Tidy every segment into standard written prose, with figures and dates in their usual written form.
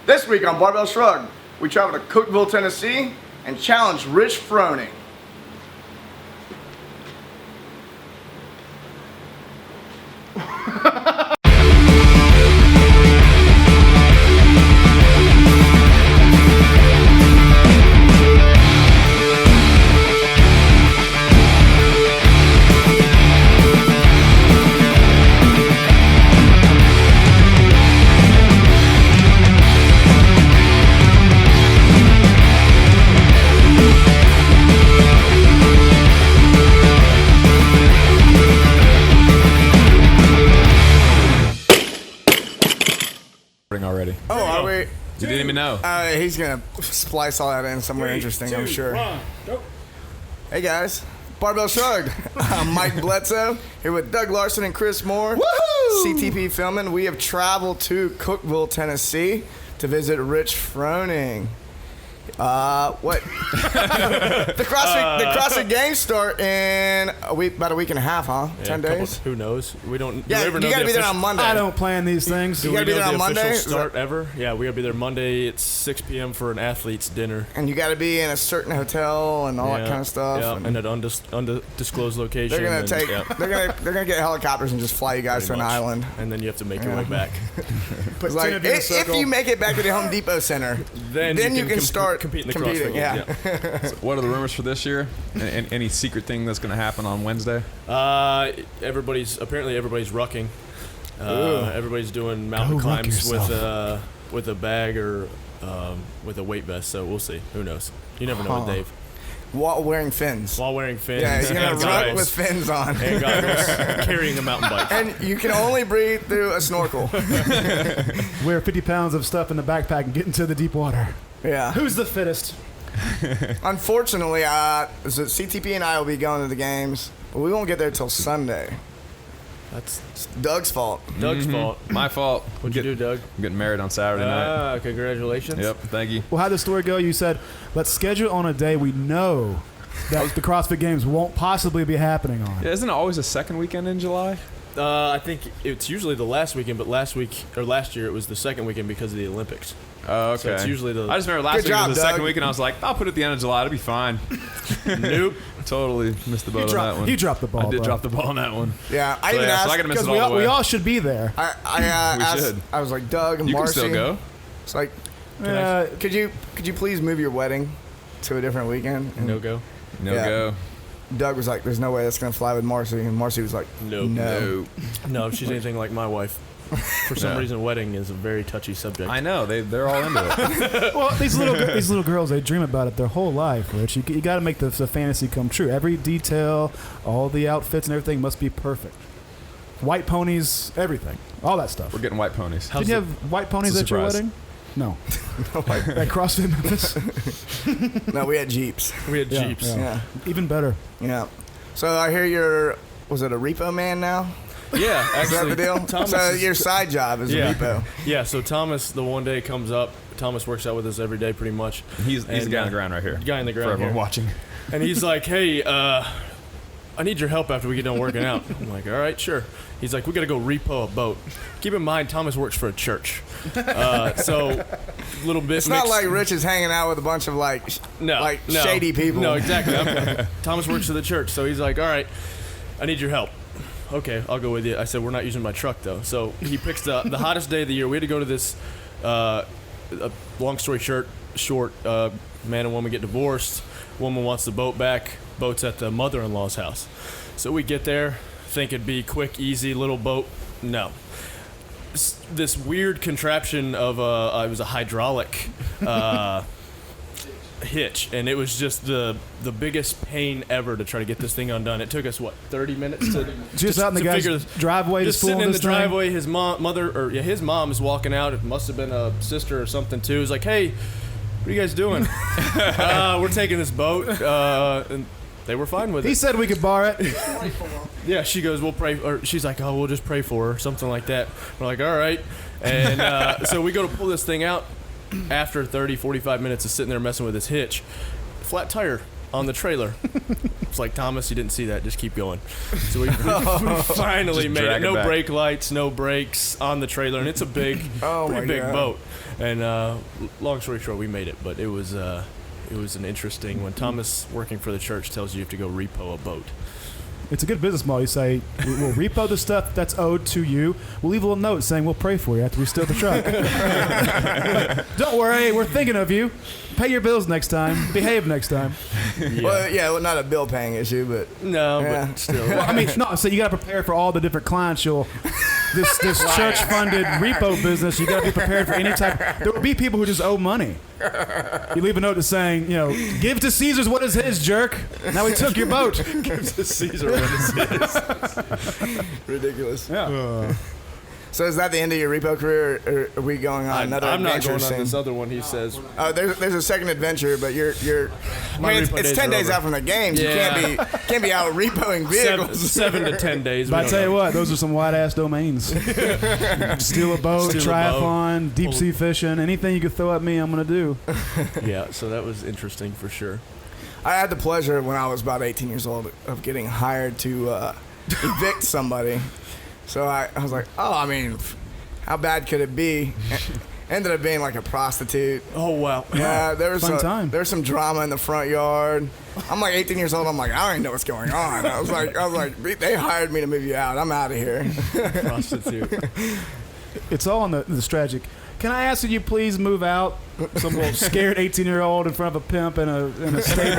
This week on Barbell Shrugged, we travel to Cookeville, Tennessee, and challenge Rich Froning. Already. Oh, are we? You didn't even know. He's gonna splice all that in somewhere interesting, I'm sure. Hey guys, Barbell Shrugged. I'm Mike Bledsoe here with Doug Larson and Chris Moore. Woohoo! CTP filming. We have traveled to Cookeville, Tennessee, to visit Rich Froning. What? the CrossFit Games start in about a week and a half, huh? Yeah, 10 days? Who knows? We don't. Yeah, do we ever you know gotta the be there on official- Monday. I don't plan these things. You gotta be there on Monday? Start ever? Yeah, we gotta be there Monday at 6 p.m. for an athlete's dinner. And you gotta be in a certain hotel and all that kind of stuff. Yeah, and at undisclosed location. They're gonna take. Yeah, They're gonna get helicopters and just fly you guys to an island. and then you have to make your way back. It's like if you make it back to the Home Depot Center, then you can start compete in the competing. CrossFit Yeah. So what are the rumors for this year? And any secret thing that's going to happen on Wednesday? Everybody's rucking. Everybody's doing mountain Go ruck climbs yourself. with a bag or with a weight vest. So we'll see. Who knows? You never know with Dave. While wearing fins. While wearing fins. Yeah, you're gonna and ruck goggles. with fins on. And goggles, carrying a mountain bike. And you can only breathe through a snorkel. Wear 50 pounds of stuff in the backpack and get into the deep water. Yeah. Who's the fittest? Unfortunately, so CTP and I will be going to the games, but we won't get there till Sunday. That's It's Doug's fault. Doug's fault. My fault. What'd you do, Doug? I'm getting married on Saturday night. Congratulations. Yep, thank you. Well, how'd the story go? You said, let's schedule on a day we know that the CrossFit Games won't possibly be happening on. Yeah, isn't it always a second weekend in July? I think it's usually the last weekend, but last year it was the second weekend because of the Olympics. Oh, okay. So it's usually the. I just remember last Good week job, was the Doug. second week, and I was like, I'll put it at the end of July. It'll be fine. Nope. Totally missed the boat on that one. You dropped the ball, I did bro. drop the ball on that one. Yeah, I So, even yeah, asked. so I gotta miss Because it all the way. we all should be there. I We asked. should. I was like, Doug and You can Marcy. still go. It's like, Uh, could you please move your wedding to a different weekend? And No go. No Yeah. go. Doug was like, "There's no way that's gonna fly with Marcy," and Marcy was like, Nope. "No." No, if she's anything like my wife. For some Yeah. reason, wedding is a very touchy subject. I know. They're all into it. well, these little girls, they dream about it their whole life, Rich. You got to make the fantasy come true. Every detail, all the outfits and everything must be perfect. White ponies, everything. All that stuff. We're getting white ponies. How's Did you the- have white ponies It's a at your surprise. wedding? No. At CrossFit Memphis? No, we had Jeeps. We had Yeah, Jeeps. yeah. Yeah, Even better. yeah. So I hear was it a repo man now? Yeah, Is that actually. the deal? Thomas So is- your side job is Yeah. a repo. Yeah, so Thomas, the one day comes up. Thomas works out with us every day pretty much. He's the And, guy on the ground right here. Guy on the For ground everyone here. watching. And he's like, hey, I need your help after we get done working out. I'm like, all right, sure. He's like, we got to go repo a boat. Keep in mind, Thomas works for a church. So, a little bit It's not mixed- like Rich is hanging out with a bunch of like no, shady people. No, exactly. Thomas works for the church. So he's like, all right, I need your help. Okay, I'll go with you. I said, we're not using my truck, though. So he picks the hottest day of the year. We had to go to this, long story short, man and woman get divorced. Woman wants the boat back. Boat's at the mother-in-law's house. So we get there, think it'd be quick, easy, little boat. No. This weird contraption of it was a hydraulic hitch, and it was just the biggest pain ever to try to get this thing undone. It took us 30 minutes to Just out in the to guy's figure driveway, just pulling sitting in the this thing? driveway. His his mom is walking out. It must have been a sister or something too. He's like, hey, what are you guys doing? We're taking this boat, and they were fine with it. He said we could borrow it. Yeah, she goes, we'll pray, or she's like, oh, we'll just pray for her, something like that. We're like, all right. And so we go to pull this thing out. After 30, 45 minutes of sitting there messing with this hitch, flat tire on the trailer. It's like, Thomas, you didn't see that. Just keep going. So we finally Just made drag it. it No back. brake lights, no brakes on the trailer, and it's a big, pretty big boat. And long story short, we made it. But it was an interesting when Thomas, working for the church, tells you have to go repo a boat. It's a good business model. You say, we'll repo the stuff that's owed to you. We'll leave a little note saying we'll pray for you after we steal the truck. Don't worry, we're thinking of you. Pay your bills next time. Behave next time. Yeah. Well, not a bill paying issue, but No, Yeah. but still. Well, I mean, no, so you got to prepare for all the different clients this church-funded repo business. You got to be prepared for any type. There will be people who just owe money. You leave a note that's saying, give to Caesar's what is his, jerk. Now we took your boat. Give to Caesar what is his. ridiculous. Yeah. So is that the end of your repo career, or are we going on another I'm not adventure going on soon? this other one, he says. There's a second adventure, but you're. My I mean, repo it's days 10 are days over. out from the games. Yeah. You can't be out repoing vehicles. 7 to 10 days. But I tell you what, those are some white-ass domains. Steal a boat, Steal a triathlon, deep-sea fishing, anything you could throw at me, I'm going to do. Yeah, so that was interesting for sure. I had the pleasure when I was about 18 years old of getting hired to evict somebody. So I was like, I mean, how bad could it be? Ended up being like a prostitute. Oh, wow. Yeah, there was Fun time. some drama in the front yard. I'm like 18 years old. I'm like, I don't even know what's going on. I was like, they hired me to move you out. I'm out of here. Prostitute. It's all in the strategic. Can I ask that you please move out? Some little scared 18-year-old in front of a pimp in a stable.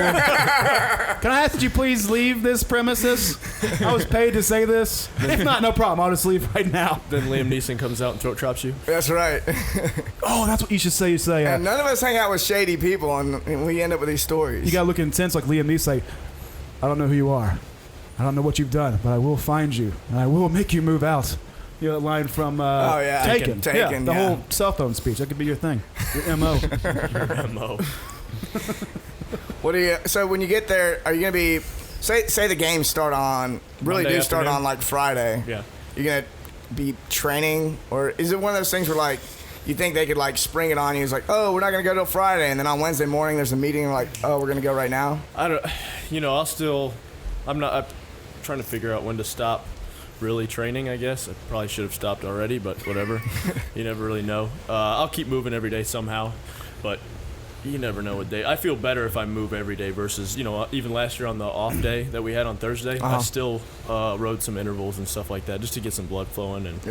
Can I ask that you please leave this premises? I was paid to say this. If not, no problem. I'll just leave right now. Then Liam Neeson comes out and throat chops you. That's right. Oh, that's what you should say. You say, And none of us hang out with shady people, and we end up with these stories. you got to look intense like Liam Neeson. Say, I don't know who you are. I don't know what you've done, but I will find you, and I will make you move out. You know that line from Taken. Taken, the yeah. whole cell phone speech. That could be your thing. Your MO. Your MO. What do you? So when you get there, are you gonna be? Say the games start on. Really Monday do start afternoon? on like Friday. Yeah. You're gonna be training, or is it one of those things where like you think they could like spring it on you? It's like, oh, we're not gonna go till Friday, and then on Wednesday morning there's a meeting. And like, oh, we're gonna go right now. I'm trying to figure out when to stop really training, I guess. I probably should have stopped already, but whatever. You never really know. I'll keep moving every day somehow, but you never know what day. I feel better if I move every day versus, even last year on the off day that we had on Thursday, I still rode some intervals and stuff like that just to get some blood flowing and,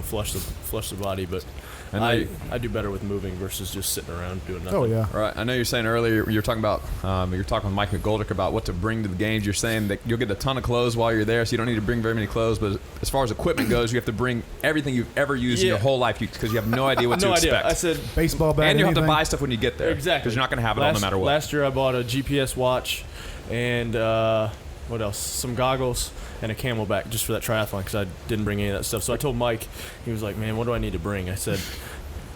flush the body. But I do better with moving versus just sitting around doing nothing. Oh, yeah. All right. I know you're saying earlier you're talking about you're talking with Mike McGoldrick about what to bring to the games. You're saying that you'll get a ton of clothes while you're there, so you don't need to bring very many clothes. But as far as equipment goes, you have to bring everything you've ever used in your whole life because you have no idea what to expect. I said Baseball bat. And you have to anything. buy stuff when you get there. Exactly. Because you're not going to have it all no matter what. Last year I bought a GPS watch and what else? Some goggles and a Camelback just for that triathlon because I didn't bring any of that stuff. So I told Mike, he was like, man, what do I need to bring? I said,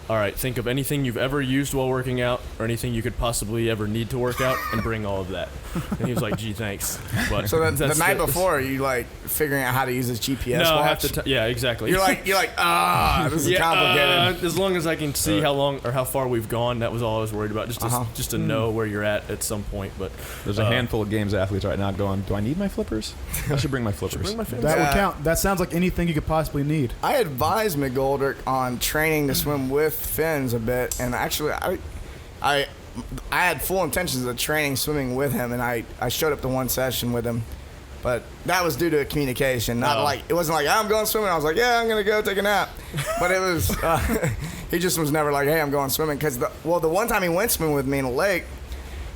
all right, think of anything you've ever used while working out or anything you could possibly ever need to work out and bring all of that. And he was like, gee, thanks. But So the night before, are you like figuring out how to use this GPS no, watch? half the time. Yeah, exactly. You're like, this is complicated. As long as I can see how long or how far we've gone, that was all I was worried about. Just to know where you're at some point. But There's a handful of games athletes right now going, do I need my flippers? I should bring my flippers. That would count. That sounds like anything you could possibly need. I advised McGoldrick on training to swim with fins a bit, and actually, I had full intentions of training swimming with him, and I showed up to one session with him, but that was due to communication. It wasn't like I'm going swimming. I was like, yeah, I'm gonna go take a nap, but it was he just was never like, hey, I'm going swimming because the one time he went swimming with me in a lake,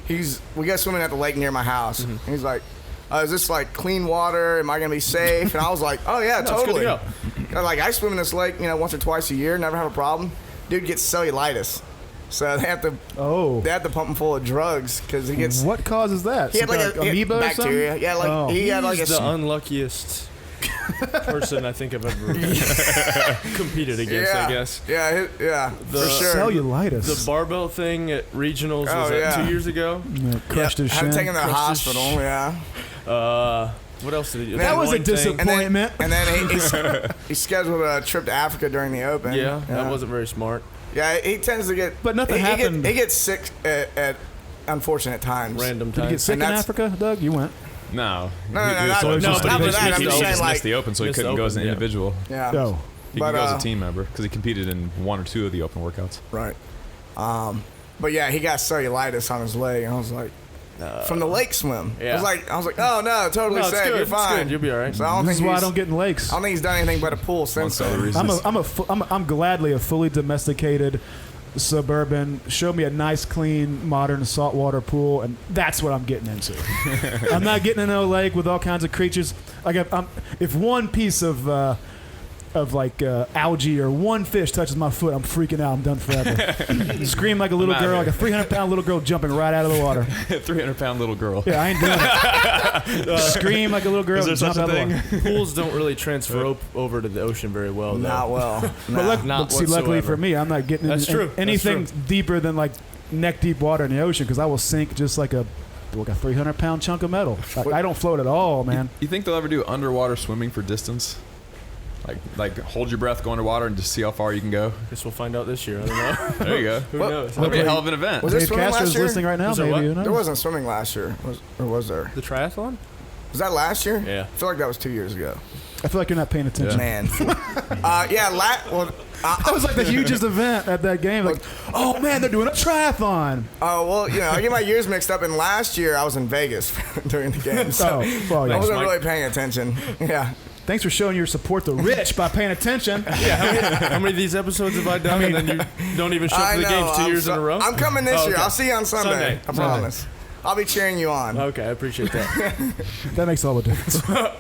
we go swimming at the lake near my house, and he's like, is this like clean water? Am I gonna be safe? And I was like, oh yeah, totally. It's good to go. Like I swim in this lake, once or twice a year, never have a problem. Dude gets cellulitis, so they have to pump him full of drugs because he gets. What causes that? He had like a amoeba or bacteria. something? Yeah, he had like He's the unluckiest person I think I've ever competed against. I guess. Yeah, for sure. Cellulitis. The barbell thing at regionals was that 2 years ago. Crushed his Had shin. to take him to the hospital. Yeah. What else did he do? That was a One thing- disappointment. And then he scheduled a trip to Africa during the Open. Yeah, that wasn't very smart. Yeah, he tends to get. But nothing happened. He gets sick at unfortunate times. Random Did you get times. sick in And that's- Africa, Doug? You went. No. No, He was not so- after he that. I'm just saying, just like, missed the open, so he missed the couldn't go as an open, yeah. individual. yeah. Oh. He But, could go as a team member because he competed in 1 or 2 of the open workouts. Right. But yeah, he got cellulitis on his leg, and I was like, from the lake swim. Yeah. I was like, oh no, totally No, it's safe. good. You're It's fine. good. You'll be all right. So I don't This think is why I he's- don't get in lakes. I don't think he's done anything but a pool since Amongst other then. reasons. I'm gladly a fully domesticated suburban. Show me a nice, clean, modern saltwater pool, and that's what I'm getting into. I'm not getting into a lake with all kinds of creatures. Like if one piece of algae or one fish touches my foot, I'm freaking out. I'm done forever. Scream like a little I'm outta girl, like a here. 300-pound little girl jumping right out of the water. 300-pound little girl. Yeah, I ain't doing it. Scream like a little girl. Is there and jump such a out of the thing? water. Pools don't really transfer over to the ocean very well. Though. Not well. But Not luckily whatsoever. for me, I'm not getting That's true. anything That's true. deeper than like neck deep water in the ocean because I will sink just like a 300-pound chunk of metal. I don't float at all, man. You think they'll ever do underwater swimming for distance? Like hold your breath, go underwater, and just see how far you can go. Guess we'll find out this year. I don't know. There you go. Who knows? That'd be a hell of an event. Was there Dave swimming last Castro's year? listening right now. Was there Maybe what? who knows? There wasn't swimming last year, or was there? The triathlon? Was that last year? Yeah. I feel like that was 2 years ago. I feel like you're not paying attention. Man. That was like the hugest event at that game. Like, oh man, they're doing a triathlon. Oh, well, I get my years mixed up, and last year I was in Vegas during the game, so well, I yeah. wasn't Mike. really paying attention. Yeah. Thanks for showing your support the rich by paying attention. How many of these episodes have I done? And then you don't even show up I for the know. games 2 years in a row? I'm coming this Oh, year. okay. I'll see you on Sunday. I promise. I'll be cheering you on. Okay, I appreciate that. That makes all the difference.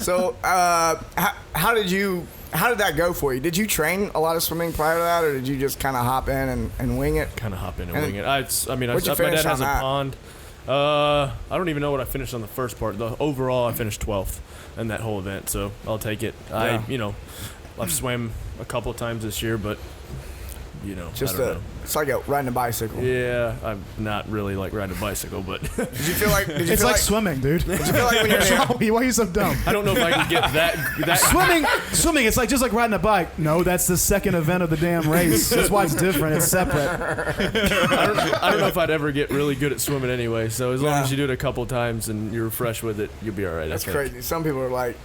So, how did that go for you? Did you train a lot of swimming prior to that, or did you just kind of hop in and wing it? Kind of hop in and And wing it. My where'd you dad finish has on a that? pond. I don't even know what I finished on the first part. The overall, I finished 12th in that whole event, so I'll take it. Yeah. I've swam a couple of times this year, but Just I don't know. it's like riding a bicycle. Yeah, I'm not really like riding a bicycle, but Did you feel like? Did you It's feel like swimming, dude. Did you feel like when you're What's in wrong with you? Why are you so dumb? I don't know if I can get that. Swimming, it's like just like riding a bike. No, that's the second event of the damn race. That's why it's different. It's separate. I don't know if I'd ever get really good at swimming anyway. So as long Yeah. as you do it a couple times and you're fresh with it, you'll be all right. That's I think. crazy. Some people are like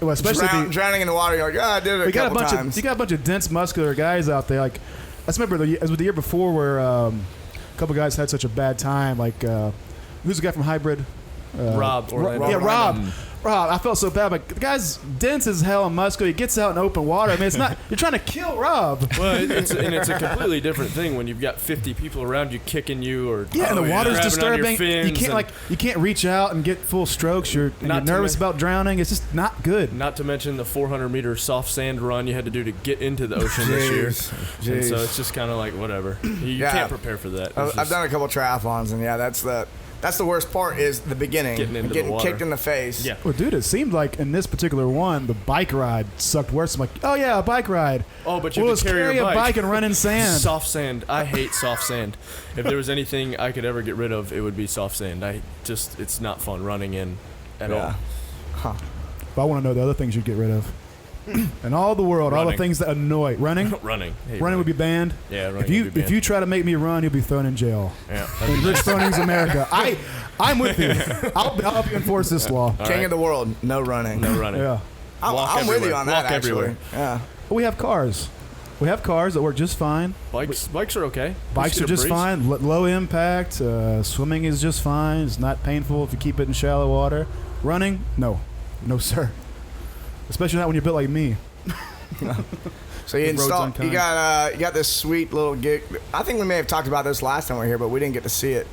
Well, especially if you- drowning in the water. You're like, I did it you a got a couple bunch times. of bunch of dense, muscular guys out there. Like I just remember it was the year before where a couple guys had such a bad time. Like who's the guy from Hybrid? Rob Orlando. Yeah, Rob. Orlando. Rob, I felt so bad. But the guy's dense as hell and muscular. He gets out in open water. I mean, it's not. You're trying to kill Rob. Well, it's a completely different thing when you've got 50 people around you kicking you or Yeah, and the water's grabbing on your disturbing. You fins can't and you can't reach out and get full strokes. You're Not to nervous men- about drowning. It's just not good. Not to mention the 400-meter soft sand run you had to do to get into the ocean this year. Jeez. And so it's just kind of like whatever. You Yeah. can't prepare for that. It's I've just- done a couple triathlons, and yeah, that's the worst part is the beginning, Getting into and the getting water. kicked in the face. Yeah. Well, dude, it seemed like in this particular one, the bike ride sucked worse. I'm like, oh yeah, a bike ride. Oh, but you Well, have to let's carry your a bike and run in sand. Soft sand. I hate soft sand. If there was anything I could ever get rid of, it would be soft sand. It's not fun running in at Yeah. all. But I want to know the other things you'd get rid of. In all the world, all the Running. things that annoy. Running? Running. Hey, Running would be banned. Yeah, running If you would be if you try to make me run, you'll be thrown in jail. yeah. In Rich Froning's America. I'm with you. I'll help you enforce this law. King right. of the world, no running. No running. Yeah. Walk I'm with you everywhere. on that. Walk Actually, everywhere. yeah. But we have cars. We have cars that work just fine. Bikes are okay. Bikes Just are get a just breeze. fine. Low impact. Swimming is just fine. It's not painful if you keep it in shallow water. Running? No. No, sir. Especially not when you're built like me. So you Roads installed. unkind. You got this sweet little gig. I think we may have talked about this last time we were here, but we didn't get to see it.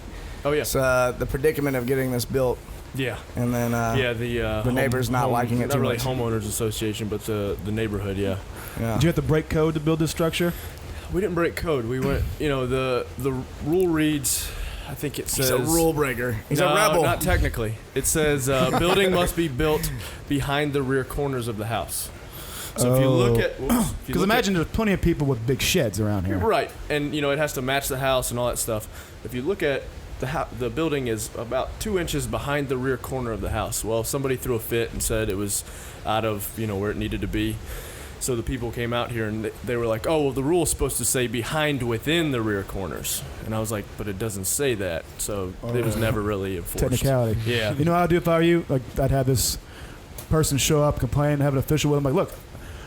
Oh yeah. It's the predicament of getting this built, Yeah. and then Yeah, the neighbors not liking it not too really much. homeowners association, but the neighborhood. Yeah, yeah. Did you have to break code to build this structure? we didn't break code. We went. The rule reads. I think it says He's a rule breaker. He's no, a rebel. Not technically. It says building must be built behind the rear corners of the house. So if you look at, Because imagine there's plenty of people with big sheds around here. right, and it has to match the house and all that stuff. If you look at the building is about 2 inches behind the rear corner of the house. Well, somebody threw a fit and said it was out of where it needed to be. So the people came out here and they were like, oh, well, the rule is supposed to say behind within the rear corners. And I was like, but it doesn't say that. So it was never really enforced. Technicality. Yeah. You know what I'd do if I were you? Like, I'd have this person show up, complain, have an official with them. Like, look,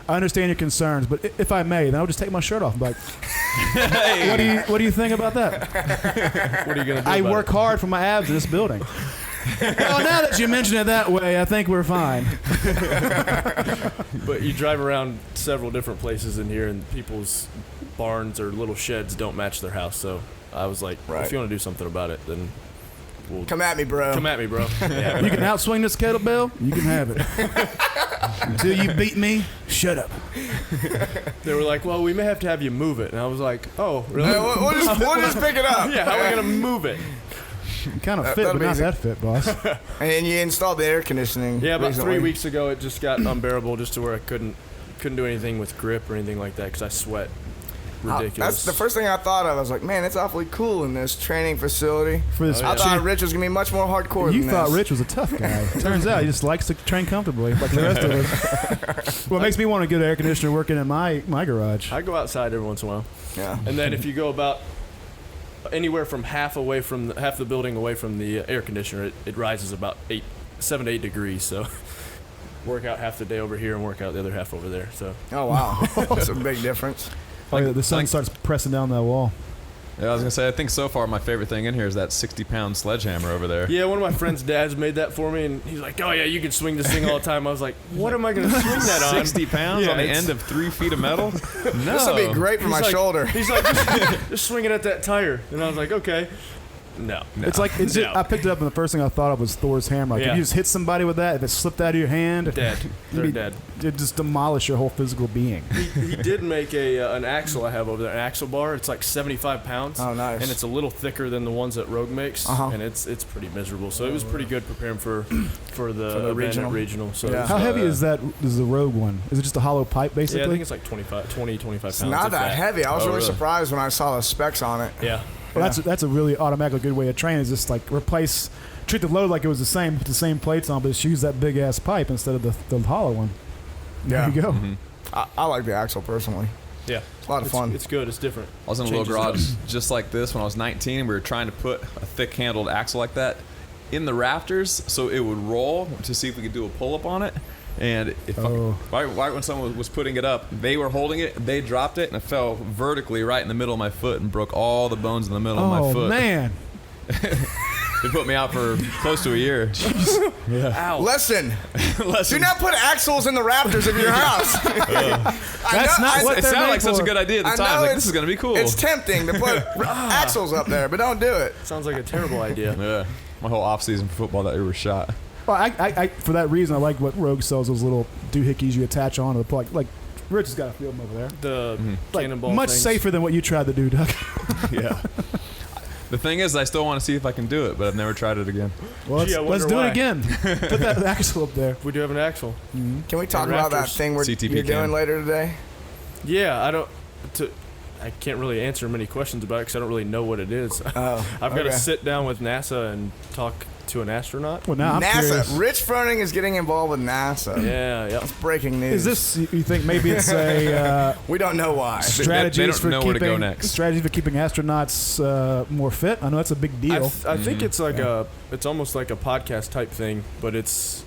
I understand your concerns, but if I may, then I'll just take my shirt off. I'm like, hey. What do you think about that? What are you going to do I about work hard for my abs in this building. Well, now that you mention it that way, I think we're fine. But you drive around several different places in here, and people's barns or little sheds don't match their house. So I was like, if you want to do something about it, then come at me, bro. Come at me, bro. Yeah. You can outswing this kettlebell, you can have it. Until you beat me, shut up. They were like, well, we may have to have you move it. And I was like, oh, really? We'll just pick it up. Yeah, how are we going to move it? Kind of fit, but not that fit, boss. And you installed the air conditioning. Yeah, about recently. 3 weeks ago, it just got unbearable, just to where I couldn't do anything with grip or anything like that because I sweat ridiculous. That's the first thing I thought of. I was like, man, it's awfully cool in this training facility. For this, I thought Rich was gonna be much more hardcore. You than thought this. Rich was a tough guy. Turns out he just likes to train comfortably, like the rest of us. Well, it makes me want to get an air conditioner working in my garage. I go outside every once in a while. Yeah. And then if you go about anywhere from half the building away from the air conditioner, it rises about 7 to 8 degrees. So work out half the day over here and work out the other half over there. So. Oh wow, that's a big difference. The sun starts pressing down that wall. Yeah, I was gonna say, I think so far my favorite thing in here is that 60-pound sledgehammer over there. Yeah, one of my friend's dads made that for me, and he's like, "Oh yeah, you can swing this thing all the time." I was like, "What am I gonna swing that on?" 60 pounds on the end of 3 feet of metal? No. This will be great for my shoulder. He's like, just swing it at that tire, and I was like, "Okay." No. It's like I picked it up, and the first thing I thought of was Thor's hammer. Like, if you just hit somebody with that, if it slipped out of your hand, dead. They're dead. It'd just demolish your whole physical being. He did make an axle I have over there, an axle bar. It's like 75 pounds. Oh, nice. And it's a little thicker than the ones that Rogue makes, and it's pretty miserable. So it was pretty good preparing for the regional. So yeah. How heavy is the Rogue one? Is it just a hollow pipe, basically? Yeah, I think it's like 25 pounds. It's not that heavy. I was really surprised when I saw the specs on it. Yeah. Well, that's a really automatically good way to train. Is just like treat the load like it was the same, put the same plates on, but just use that big ass pipe instead of the hollow one. There you go. Mm-hmm. I like the axle personally. Yeah, it's a lot of fun. It's good. It's different. I was in a little garage just like this when I was 19. We were trying to put a thick-handled axle like that in the rafters so it would roll to see if we could do a pull-up on it. And right when someone was putting it up, they were holding it, they dropped it, and it fell vertically right in the middle of my foot and broke all the bones in the middle of my foot. Oh, man. They put me out for close to a year. Yeah. Ow. Lesson. Do not put axles in the rafters of your house. That's not what it sounded like such a good idea at the time. I was like, this is going to be cool. It's tempting to put axles up there, but don't do it. Sounds like a terrible idea. Yeah. My whole off-season for football that year was shot. Well, I for that reason, I like what Rogue sells, those little doohickeys you attach onto the plug. Like, Rich has got a field over there. The cannonball much things. Safer than what you tried to do, Doug. Yeah. The thing is, I still want to see if I can do it, but I've never tried it again. Well, let's do it again. Put that axle up there. We do have an axle. Mm-hmm. Can we talk about that thing you're doing later today? Yeah, I can't really answer many questions about it because I don't really know what it is. I've got to sit down with NASA and talk to an astronaut. Well, now NASA. Rich Froning is getting involved with NASA. Yeah. That's breaking news. Is this? You think maybe it's a? We don't know why. Strategies they don't know where to go next. Strategy for keeping astronauts more fit. I know that's a big deal. I think it's like it's almost like a podcast type thing, but it's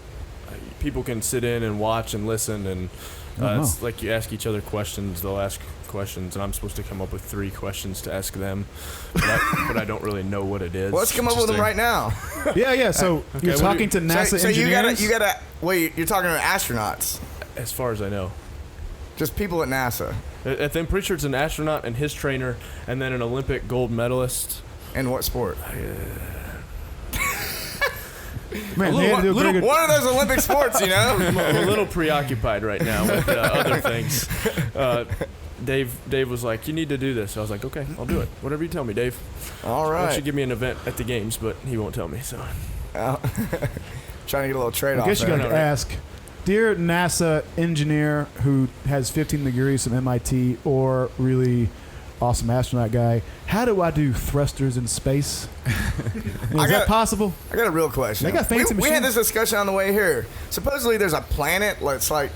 people can sit in and watch and listen, and it's like you ask each other questions. They'll ask questions, and I'm supposed to come up with 3 questions to ask them, but I don't really know what it is. Well, let's come up with them right now. Yeah. So you're talking to NASA engineers. So you gotta wait. You're talking to astronauts. As far as I know, just people at NASA. I'm pretty sure it's an astronaut and his trainer, and then an Olympic gold medalist. In what sport? Man, one of those Olympic sports, you know. I'm a little preoccupied right now with other things. Dave was like, "You need to do this." I was like, "Okay, I'll do it. Whatever you tell me, Dave." All right. Why don't you give me an event at the games, but he won't tell me. So, trying to get a little trade-off. I guess you got to ask, dear NASA engineer who has 15 degrees from MIT or really awesome astronaut guy, how do I do thrusters in space? Is that possible? I got a real question. They got fancy we had this discussion on the way here. Supposedly there's a planet that's like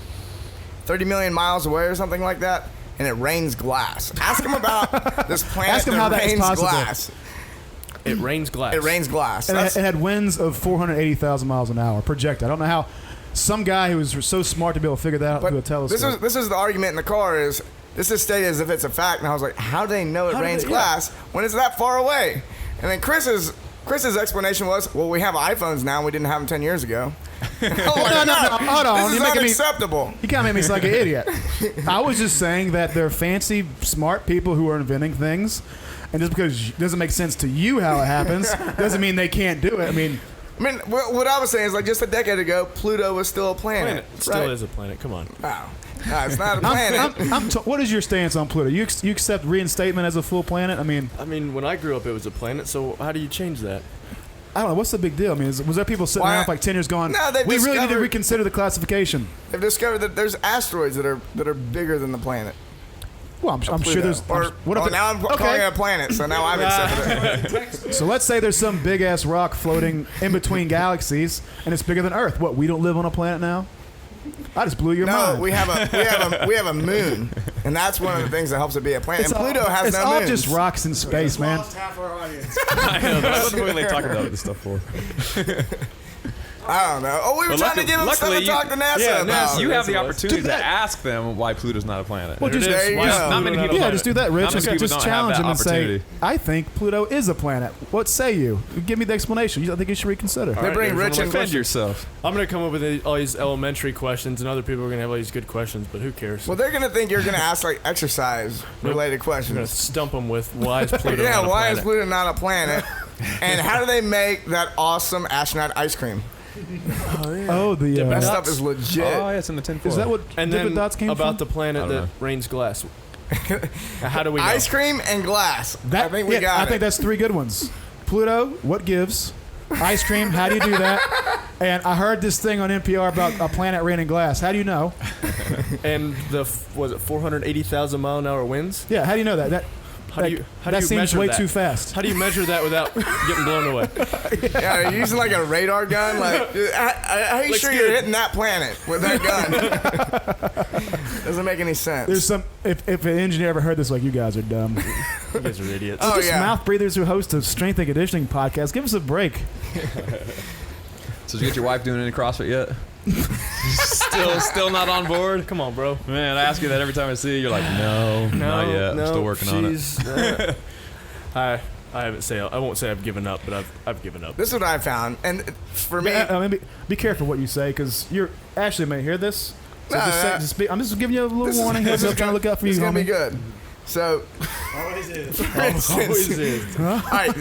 30 million miles away or something like that, and it rains glass. Ask him about this planet Ask him how that is rains possible. glass. It rains glass. It rains glass. And it had winds of 480,000 miles an hour projected. I don't know how some guy who was so smart to be able to figure that out through a telescope. This is the argument in the car is this is stated as if it's a fact, and I was like, how do they know it rains glass when it's that far away? And then Chris's explanation was, well, we have iPhones now, and we didn't have them 10 years ago. No, hold on. This is unacceptable. You can't make me sound like an idiot. I was just saying that they're fancy, smart people who are inventing things, and just because it doesn't make sense to you how it happens doesn't mean they can't do it. I mean, what I was saying is like just a decade ago, Pluto was still a planet. It still is a planet. Come on. Wow. No, it's not a planet. what is your stance on Pluto? You accept reinstatement as a full planet? I mean, when I grew up, it was a planet. So how do you change that? I don't know. What's the big deal? I mean, was there people sitting around for like 10 years going, we really need to reconsider the classification? They've discovered that there's asteroids that are bigger than the planet. Well, I'm sure there's... now I'm calling it a planet, so now I've accepted it. So let's say there's some big-ass rock floating in between galaxies, and it's bigger than Earth. What, we don't live on a planet now? I just blew your mind. No, we have a moon, and that's one of the things that helps it be a planet. And Pluto has no moons. It's all just rocks in space, man. Lost half our audience. I know. That's what they talk about this stuff for. I don't know. Oh, we were trying to give them stuff to talk to NASA about. You have the opportunity to ask them why Pluto's not a planet. Well, just, there you go. Not many people. Yeah, just do that, Rich. Just challenge them and say, opportunity. I think Pluto is a planet. What say you? Give me the explanation. I think you should reconsider. They bring Rich and defend yourself. I'm going to come up with all these elementary questions, and other people are going to have all these good questions, but who cares? Well, they're going to think you're going to ask like exercise-related questions. I'm going to stump them with why is Pluto not a planet? Yeah, why is Pluto not a planet? And how do they make that awesome astronaut ice cream? That stuff is legit. Oh, yeah, it's in the tin foil. Is that what and Dippin' then Dots came about from? the planet that rains glass? How do we know? Ice cream and glass. I think we got it. I think that's 3 good ones. Pluto, what gives? Ice cream, how do you do that? And I heard this thing on NPR about a planet raining glass. How do you know? And was it 480,000 mile an hour winds? Yeah, how do you know that? That seems way too fast. How do you measure that without getting blown away? Yeah, are you using like a radar gun? Like, how are you sure you're hitting that planet with that gun? Doesn't make any sense. There's some. If an engineer ever heard this, like, you guys are dumb. You guys are idiots. Oh, just mouth breathers who host a strength and conditioning podcast. Give us a break. So did you get your wife doing any CrossFit yet? Still not on board? Come on, bro. Man, I ask you that every time I see you. You're like, no, not yet. I'm still working on it. I haven't say I won't say I've given up, but I've given up. This is what I found, and for me, be careful what you say, because Ashley may hear this. So I'm just giving you a little warning. This I'm trying to look out for you. It's gonna be good. So, Always is. Always is. All right.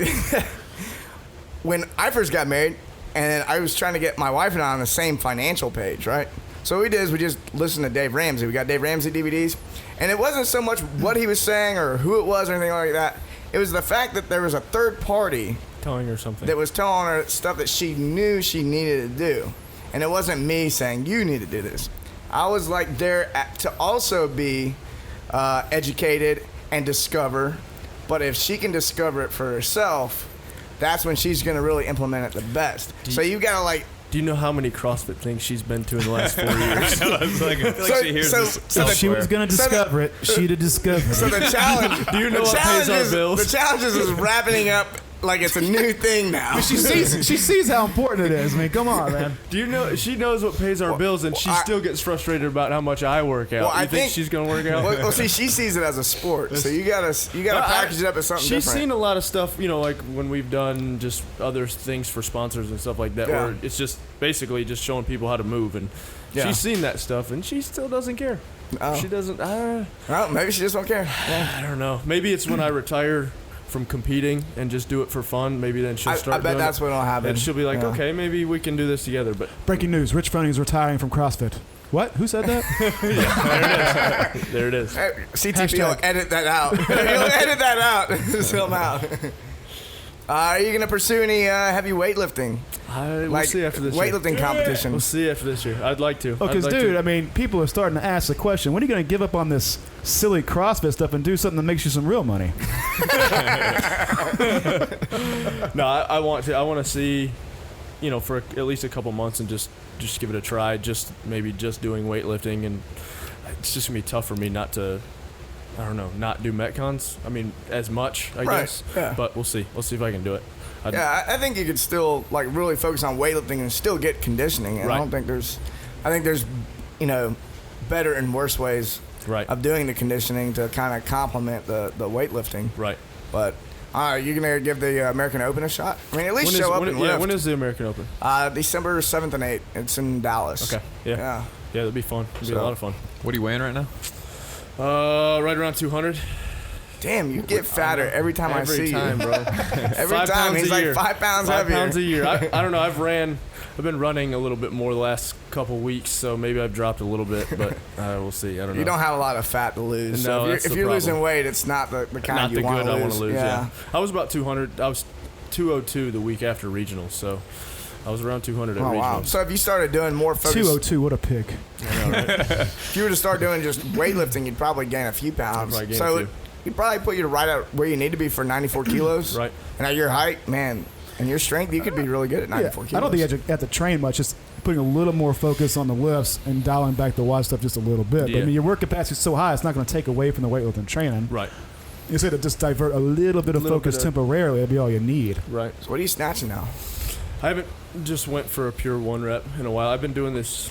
When I first got married, and I was trying to get my wife and I on the same financial page, right? So what we did is we just listened to Dave Ramsey. We got Dave Ramsey DVDs. And it wasn't so much what he was saying or who it was or anything like that. It was the fact that there was a third party telling her something that was telling her stuff that she knew she needed to do. And it wasn't me saying, you need to do this. I was like there to also be educated and discover. But if she can discover it for herself, that's when she's going to really implement it the best. So you got to like... Do you know how many CrossFit things she's been to in the last 4 years? I feel like she hears this. So she was going to discover it. She'd have discovered it. So the challenge... Do you know what pays our bills? The challenge is wrapping up like it's a new thing now. She sees how important it is. I mean, come on, man. Do you know she knows what pays our bills, and she still gets frustrated about how much I work out? Well, you think she's gonna work out? Well, see, she sees it as a sport, so you gotta package it up as something she's different. seen a lot of stuff, like when we've done just other things for sponsors and stuff like that, where it's just basically just showing people how to move, and she's seen that stuff, and she still doesn't care. Oh. She doesn't. Well, maybe she just don't care. Yeah. I don't know. Maybe it's when I retire from competing and just do it for fun. Maybe then she'll start. I bet that's what'll happen. And she'll be like, okay, maybe we can do this together. But breaking news: Rich Froning is retiring from CrossFit. What? Who said that? There it is. CTP will edit that out. He'll edit that out somehow. Are you gonna pursue any heavy weightlifting? We'll see after this weightlifting competition. We'll see after this year. I'd like to. Because, I mean, people are starting to ask the question: when are you going to give up on this silly CrossFit stuff and do something that makes you some real money? No, I want to. I want to see, for at least a couple months and just give it a try. Just maybe just doing weightlifting, and it's just gonna be tough for me not to, I don't know, not do Metcons. I mean, as much, I guess. Yeah. But we'll see. We'll see if I can do it. I think you could still like really focus on weightlifting and still get conditioning. And Right. I think there's, you know, better and worse ways Right. of doing the conditioning to kind of complement the weightlifting. Right. But you're gonna give the American Open a shot. I mean, at least show up and lift. When is the American Open? December 7th and 8th. It's in Dallas. Okay. Yeah, that'd be fun. It'd be a lot of fun. What are you weighing right now? Right around 200. Damn, you get fatter every time I see you. Every time, bro. Every time he's like 5 pounds 5 heavier. pounds a year. I don't know. I've been running a little bit more the last couple weeks, so maybe I've dropped a little bit, but we'll see. I don't know. You don't have a lot of fat to lose. No, So that's if the you're losing problem. weight, it's not the kind Not you the want good to I lose. want to lose. Yeah. I was about 200. I was 202 the week after regionals, so I was around 200 at Oh, regionals. wow. So if you started doing more focus, 202, what a pick. I know, right? if you were to start doing just weightlifting, you'd probably gain a few pounds. Probably gain a So few. you'd probably put you right at where you need to be for 94 kilos. Right. And at your height, man, and your strength, you could be really good at 94 kilos. I don't think you have to train much. Just putting a little more focus on the lifts and dialing back the wide stuff just a little bit. But, Yeah. I mean, your work capacity is so high, it's not going to take away from the weightlifting training. Right. You said to just divert a little bit of focus temporarily. That'll be all you need. Right. So what are you snatching now? I haven't just went for a pure 1 rep in a while. I've been doing this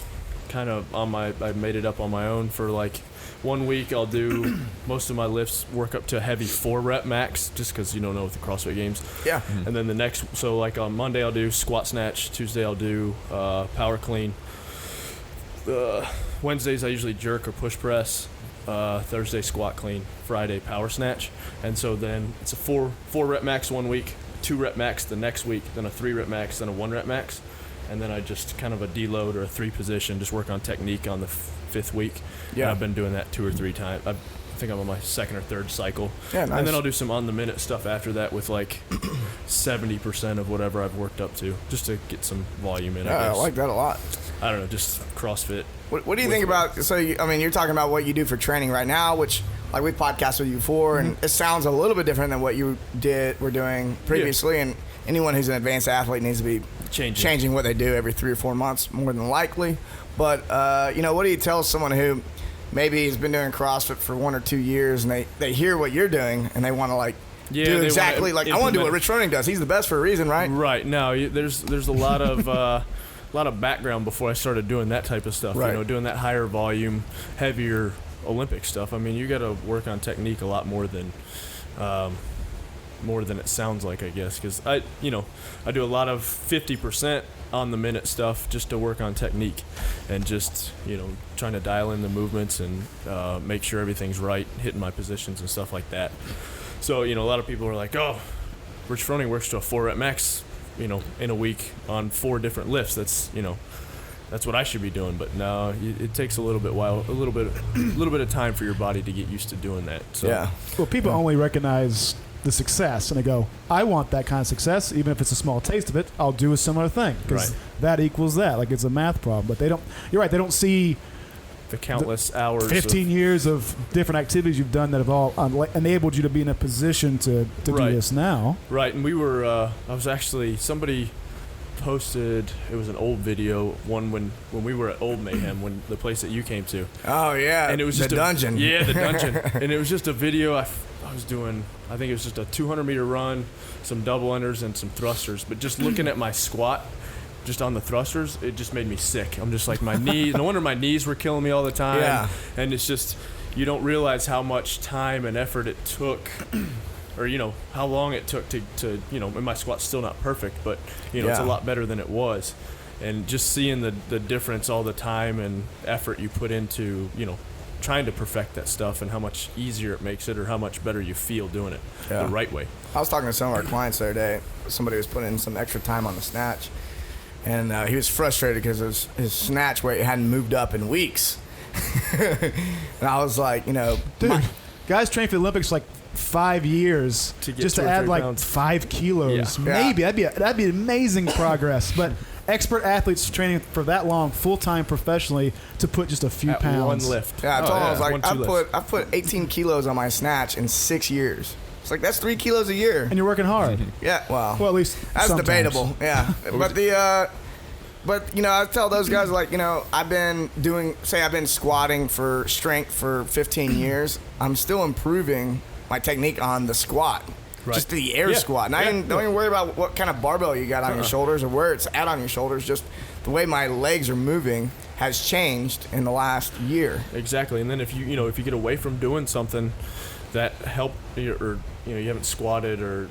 kind of I made it up on my own for like 1 week. I'll do most of my lifts, work up to a heavy 4 rep max, just because you don't know with the CrossFit games. Yeah. And then the next, so like on Monday I'll do squat snatch, Tuesday I'll do power clean. Wednesdays I usually jerk or push press. Thursday squat clean, Friday power snatch. And so then it's a 4 rep max 1 week, 2 rep max the next week, then a 3 rep max, then a 1 rep max. And then I just kind of a deload or a 3 position, just work on technique on the 5th week. Yeah. And I've been doing that 2 or 3 times. I think I'm on my 2nd or 3rd cycle. Yeah, nice. And then I'll do some on the minute stuff after that with like 70% of whatever I've worked up to, just to get some volume in. Yeah, I I guess. like that a lot. I don't know, just CrossFit. What do you think about, so you're talking about what you do for training right now, which like we've podcasted with you before, and it sounds a little bit different than what you were doing previously, and anyone who's an advanced athlete needs to be changing what they do every 3 or 4 months, more than likely. But, what do you tell someone who maybe has been doing CrossFit for 1 or 2 years, and they hear what you're doing, and they want to do exactly like, I want to do what Rich Froning does. He's the best for a reason, right? Right. No, there's a lot of background before I started doing that type of stuff. Right. Doing that higher volume, heavier Olympic stuff. I mean, you got to work on technique a lot more than it sounds like, I guess, because I do a lot of 50% on the minute stuff just to work on technique and just trying to dial in the movements and make sure everything's right, hitting my positions and stuff like that. So a lot of people are like, oh, Rich Froning works to a 4 rep max in a week on 4 different lifts. That's what I should be doing. But no, it takes a little bit of time for your body to get used to doing that. So. Yeah. Well, people only recognize the success, and they go, I want that kind of success, even if it's a small taste of it. I'll do a similar thing, because that equals that. Like, it's a math problem. But you're right, they don't see the countless hours 15 years of different activities you've done that have all enabled you to be in a position to do this now. Right. And we were somebody posted, it was an old video, one when we were at Old Mayhem, when the place that you came to. Oh yeah, and it was just the dungeon. Yeah, the dungeon. And it was just a video I was doing. I think it was just a 200-meter run, some double unders and some thrusters. But just looking at my squat, just on the thrusters, it just made me sick. I'm just like, my knees. No wonder my knees were killing me all the time. Yeah. And it's just, you don't realize how much time and effort it took. Or how long it took to and my squat's still not perfect, but it's a lot better than it was, and just seeing the difference, all the time and effort you put into trying to perfect that stuff, and how much easier it makes it, or how much better you feel doing it the right way. I was talking to some of our clients the other day. Somebody was putting in some extra time on the snatch, and he was frustrated because his snatch weight hadn't moved up in weeks. And I was like, dude, guys train for the Olympics like 5 years to get just to 2 or add 3 like pounds. 5 kilos. Yeah. Maybe that'd be amazing progress. But expert athletes training for that long, full time, professionally, to put just a few At pounds. one lift. Yeah, I told him, I was like, 1-2 lifts. I put 18 kilos on my snatch in 6 years. It's like, that's 3 kilos a year. And you're working hard. Yeah, well, Well, at least that's sometimes. debatable. Yeah, but But, I tell those guys, like, I've been squatting for strength for 15 years. I'm still improving my technique on the squat. Right. Just the air squat. And don't even worry about what kind of barbell you got on your shoulders or where it's at on your shoulders. Just the way my legs are moving has changed in the last year. Exactly. And then if you get away from doing something that help or you haven't squatted, or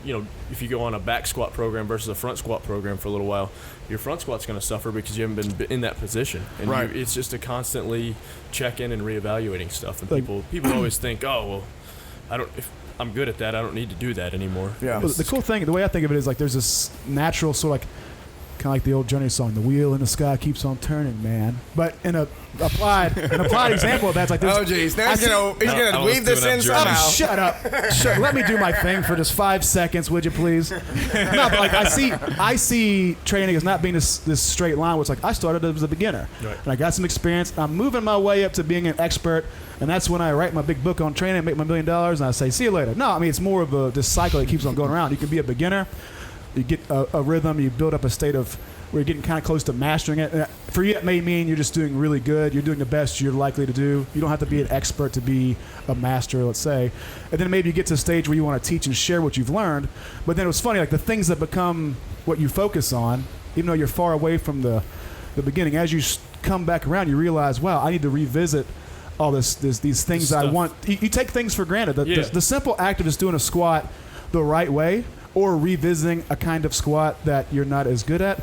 if you go on a back squat program versus a front squat program for a little while, your front squat's going to suffer because you haven't been in that position. And it's just a constantly check in and reevaluating stuff. And people always think, oh well, if I'm good at that, I don't need to do that anymore. Yeah. Well, the cool thing, the way I think of it is like there's this natural sort of kind of like the old Journey song, "The wheel in the sky keeps on turning, man." But in an applied example of that's like this. Oh, geez. Now he's gonna weave this in somehow. Oh, shut up. Let me do my thing for just 5 seconds, would you please? No, but like I see training as not being this straight line where it's like I started as a beginner. Right. And I got some experience. I'm moving my way up to being an expert. And that's when I write my big book on training and make my $1 million, and I say, see you later. No, I mean, it's more of this cycle that keeps on going around. You can be a beginner. You get a rhythm. You build up a state of where you're getting kind of close to mastering it. And for you, it may mean you're just doing really good. You're doing the best you're likely to do. You don't have to be an expert to be a master, let's say. And then maybe you get to a stage where you want to teach and share what you've learned. But then it was funny, like the things that become what you focus on, even though you're far away from the beginning, as you come back around, you realize, wow, I need to revisit all these things I want. You take things for granted. The simple act of just doing a squat the right way or revisiting a kind of squat that you're not as good at,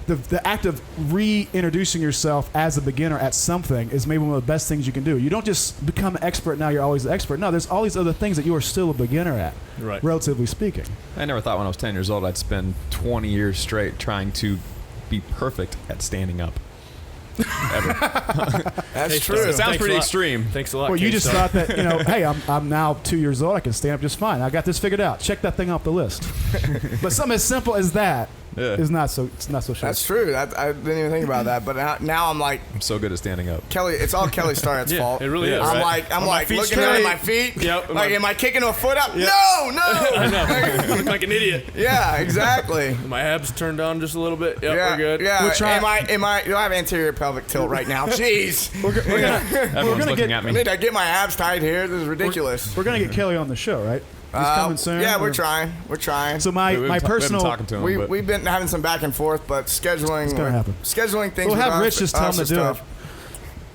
the act of reintroducing yourself as a beginner at something is maybe one of the best things you can do. You don't just become an expert, now you're always the expert. No, there's all these other things that you are still a beginner at, relatively speaking. I never thought when I was 10 years old I'd spend 20 years straight trying to be perfect at standing up. Ever. That's true. It sounds pretty extreme. Thanks a lot. Well, you just thought that, hey, I'm now 2 years old. I can stand up just fine. I got this figured out. Check that thing off the list. But something as simple as that is not so. It's not so sure. That's true. I didn't even think about that. But now I'm like, I'm so good at standing up. Kelly, it's all Kelly Starrett's fault. It really is. I'm like looking down at my feet. Yep. Like, am I kicking a foot up? Yep. No. I know. I look like an idiot. Yeah, exactly. My abs turned on just a little bit. Yep, we're good. Yeah. Am I? Do I have anterior pelvic tilt right now? Jeez. Everyone's looking at me. I need to get my abs tight here. This is ridiculous. We're gonna get Kelly on the show, right? He's coming soon. Yeah, we're trying. So my personal. Talking to him, we've been having some back and forth, but scheduling. It's gonna happen. Scheduling things. We'll have Rich just tell him to do it.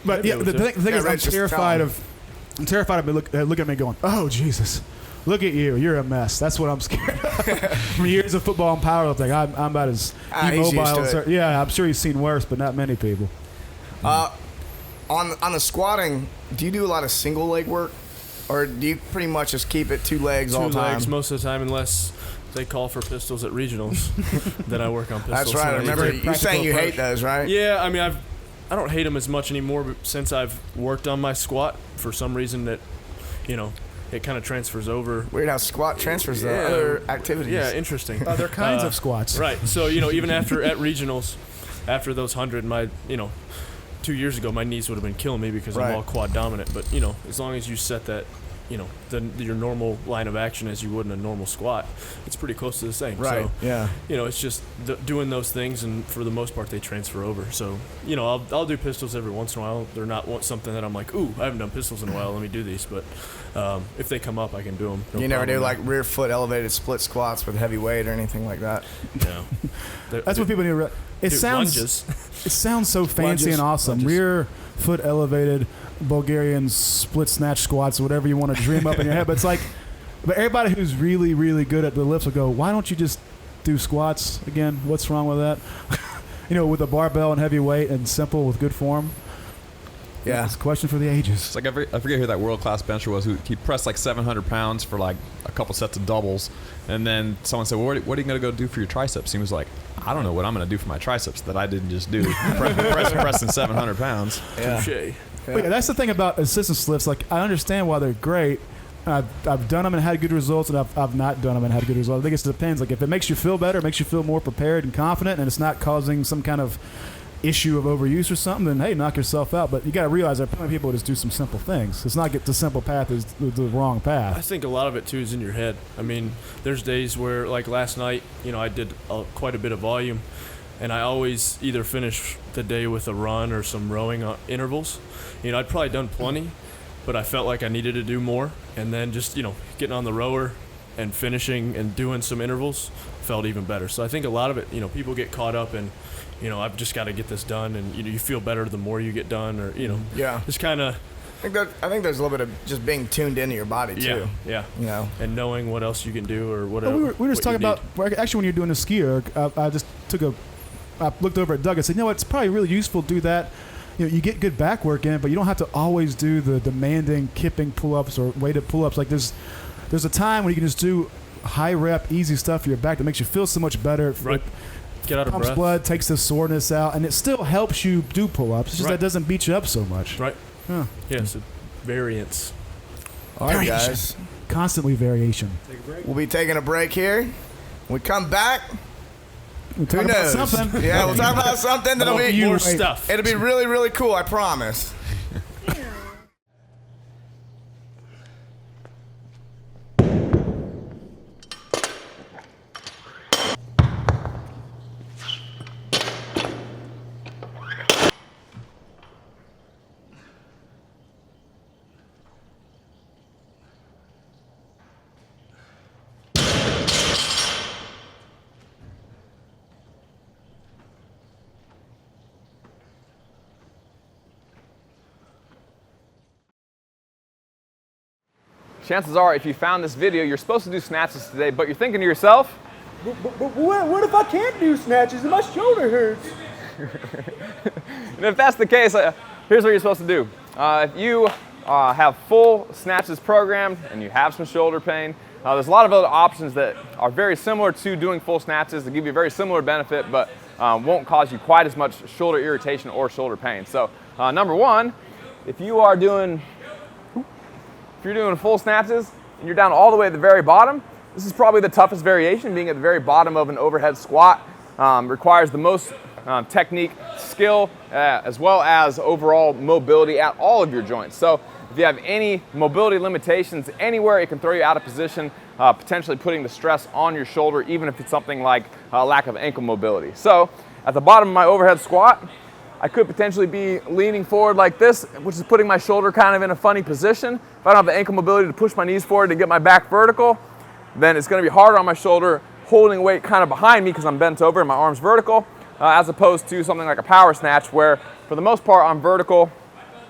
But the thing is, I'm terrified of looking at me going, oh Jesus, look at you, you're a mess. That's what I'm scared of. From years of football and powerlifting, I'm about as immobile. Yeah, I'm sure he's seen worse, but not many people. On the squatting, do you do a lot of single leg work? Or do you pretty much just keep it 2 legs all the time? 2 legs most of the time, unless they call for pistols at regionals. Then I work on pistols. That's right. I remember you saying you hate those, right? Yeah, I mean, I don't hate them as much anymore, but since I've worked on my squat, for some reason that, it kind of transfers over. Weird how squat transfers to other activities. Yeah, interesting. Other kinds of squats. Right. So, even at regionals, after those 100, my, 2 years ago, my knees would have been killing me because I'm all quad dominant. But, as long as you set that, your normal line of action as you would in a normal squat, it's pretty close to the same. Right. So, yeah. It's just doing those things, and for the most part, they transfer over. So, I'll do pistols every once in a while. They're not something that I'm like, ooh, I haven't done pistols in a while. Let me do these. But if they come up, I can do them. You never do like rear foot elevated split squats with heavy weight or anything like that? No. That's what people need to It sounds so fancy and awesome. Lunges. Rear foot elevated Bulgarian split snatch squats, whatever you want to dream up in your head. But it's like, but everybody who's really, really good at the lifts will go, why don't you just do squats again? What's wrong with that? With a barbell and heavy weight and simple with good form. Yeah, it's a question for the ages. It's like I forget who that world-class bencher was he pressed like 700 pounds for like a couple sets of doubles, and then someone said, well, what are you going to go do for your triceps? He was like, I don't know what I'm going to do for my triceps that I didn't just do. Pressing 700 pounds. Yeah. Touché. Yeah. But that's the thing about assistance lifts. Like, I understand why they're great. I've done them and had good results, and I've not done them and had good results. I think it depends. Like, if it makes you feel better, it makes you feel more prepared and confident, and it's not causing some kind of issue of overuse or something, then hey, knock yourself out. But you got to realize that plenty of people just do some simple things. It's not get the simple path is the wrong path. I think a lot of it too is in your head. I mean, there's days where, like last night, I did quite a bit of volume, And I always either finish the day with a run or some rowing intervals. I'd probably done plenty, but I felt like I needed to do more. And then just, getting on the rower and finishing and doing some intervals felt even better. So I think a lot of it, people get caught up in, I've just got to get this done. And, you feel better the more you get done or, just kind of. I think there's a little bit of just being tuned into your body too. Yeah. And knowing what else you can do or whatever. We were just talking about, actually when you're doing a skier, I looked over at Doug and said, it's probably really useful to do that. You get good back work in, but you don't have to always do the demanding kipping pull-ups or weighted pull-ups. Like there's a time when you can just do high rep, easy stuff for your back that makes you feel so much better. Right. Get out of breath. Pumps blood, takes the soreness out, and it still helps you do pull-ups. It's just that doesn't beat you up so much. Right. Huh. Yeah, so variance. All right, guys. Constantly variation. We'll be taking a break here. When we come back, who knows? Something. Yeah, we'll talk about something that'll be more stuff. It'll be really, really cool, I promise. Chances are, if you found this video, you're supposed to do snatches today, but you're thinking to yourself, But what if I can't do snatches and my shoulder hurts? and if that's the case, here's what you're supposed to do. If you have full snatches programmed and you have some shoulder pain, there's a lot of other options that are very similar to doing full snatches that give you a very similar benefit, but won't cause you quite as much shoulder irritation or shoulder pain. So number one, if you're doing full snatches and you're down all the way at the very bottom, this is probably the toughest variation, being at the very bottom of an overhead squat. Requires the most technique, skill, as well as overall mobility at all of your joints. So if you have any mobility limitations anywhere, it can throw you out of position, potentially putting the stress on your shoulder, even if it's something like lack of ankle mobility. So at the bottom of my overhead squat, I could potentially be leaning forward like this, which is putting my shoulder kind of in a funny position. If I don't have the ankle mobility to push my knees forward to get my back vertical, then it's going to be harder on my shoulder, holding weight kind of behind me because I'm bent over and my arm's vertical, as opposed to something like a power snatch where for the most part I'm vertical,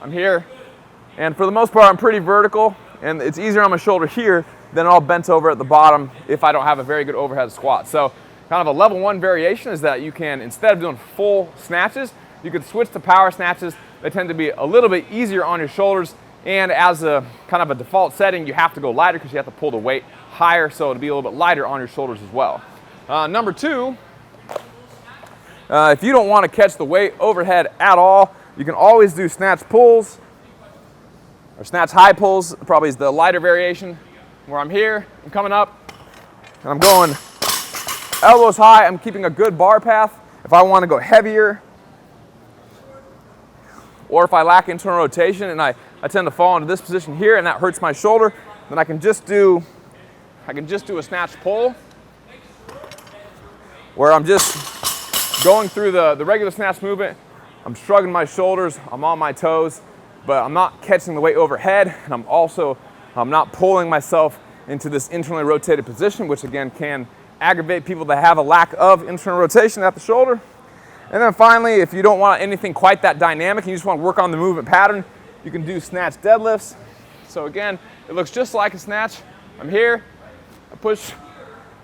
I'm here, and for the most part I'm pretty vertical, and it's easier on my shoulder here than all bent over at the bottom if I don't have a very good overhead squat. So kind of a level 1 variation is that you can, instead of doing full snatches, you could switch to power snatches. They tend to be a little bit easier on your shoulders, and as a kind of a default setting, you have to go lighter because you have to pull the weight higher, so it'll be a little bit lighter on your shoulders as well. Number 2, if you don't want to catch the weight overhead at all, you can always do snatch pulls, or snatch high pulls, probably is the lighter variation, where I'm here, I'm coming up, and I'm going elbows high. I'm keeping a good bar path. If I want to go heavier, or if I lack internal rotation and I tend to fall into this position here and that hurts my shoulder, then I can just do a snatch pull where I'm just going through the regular snatch movement. I'm shrugging my shoulders, I'm on my toes, but I'm not catching the weight overhead, and I'm not pulling myself into this internally rotated position, which again can aggravate people that have a lack of internal rotation at the shoulder. And then finally, if you don't want anything quite that dynamic and you just want to work on the movement pattern, you can do snatch deadlifts. So again, it looks just like a snatch. I'm here, I push,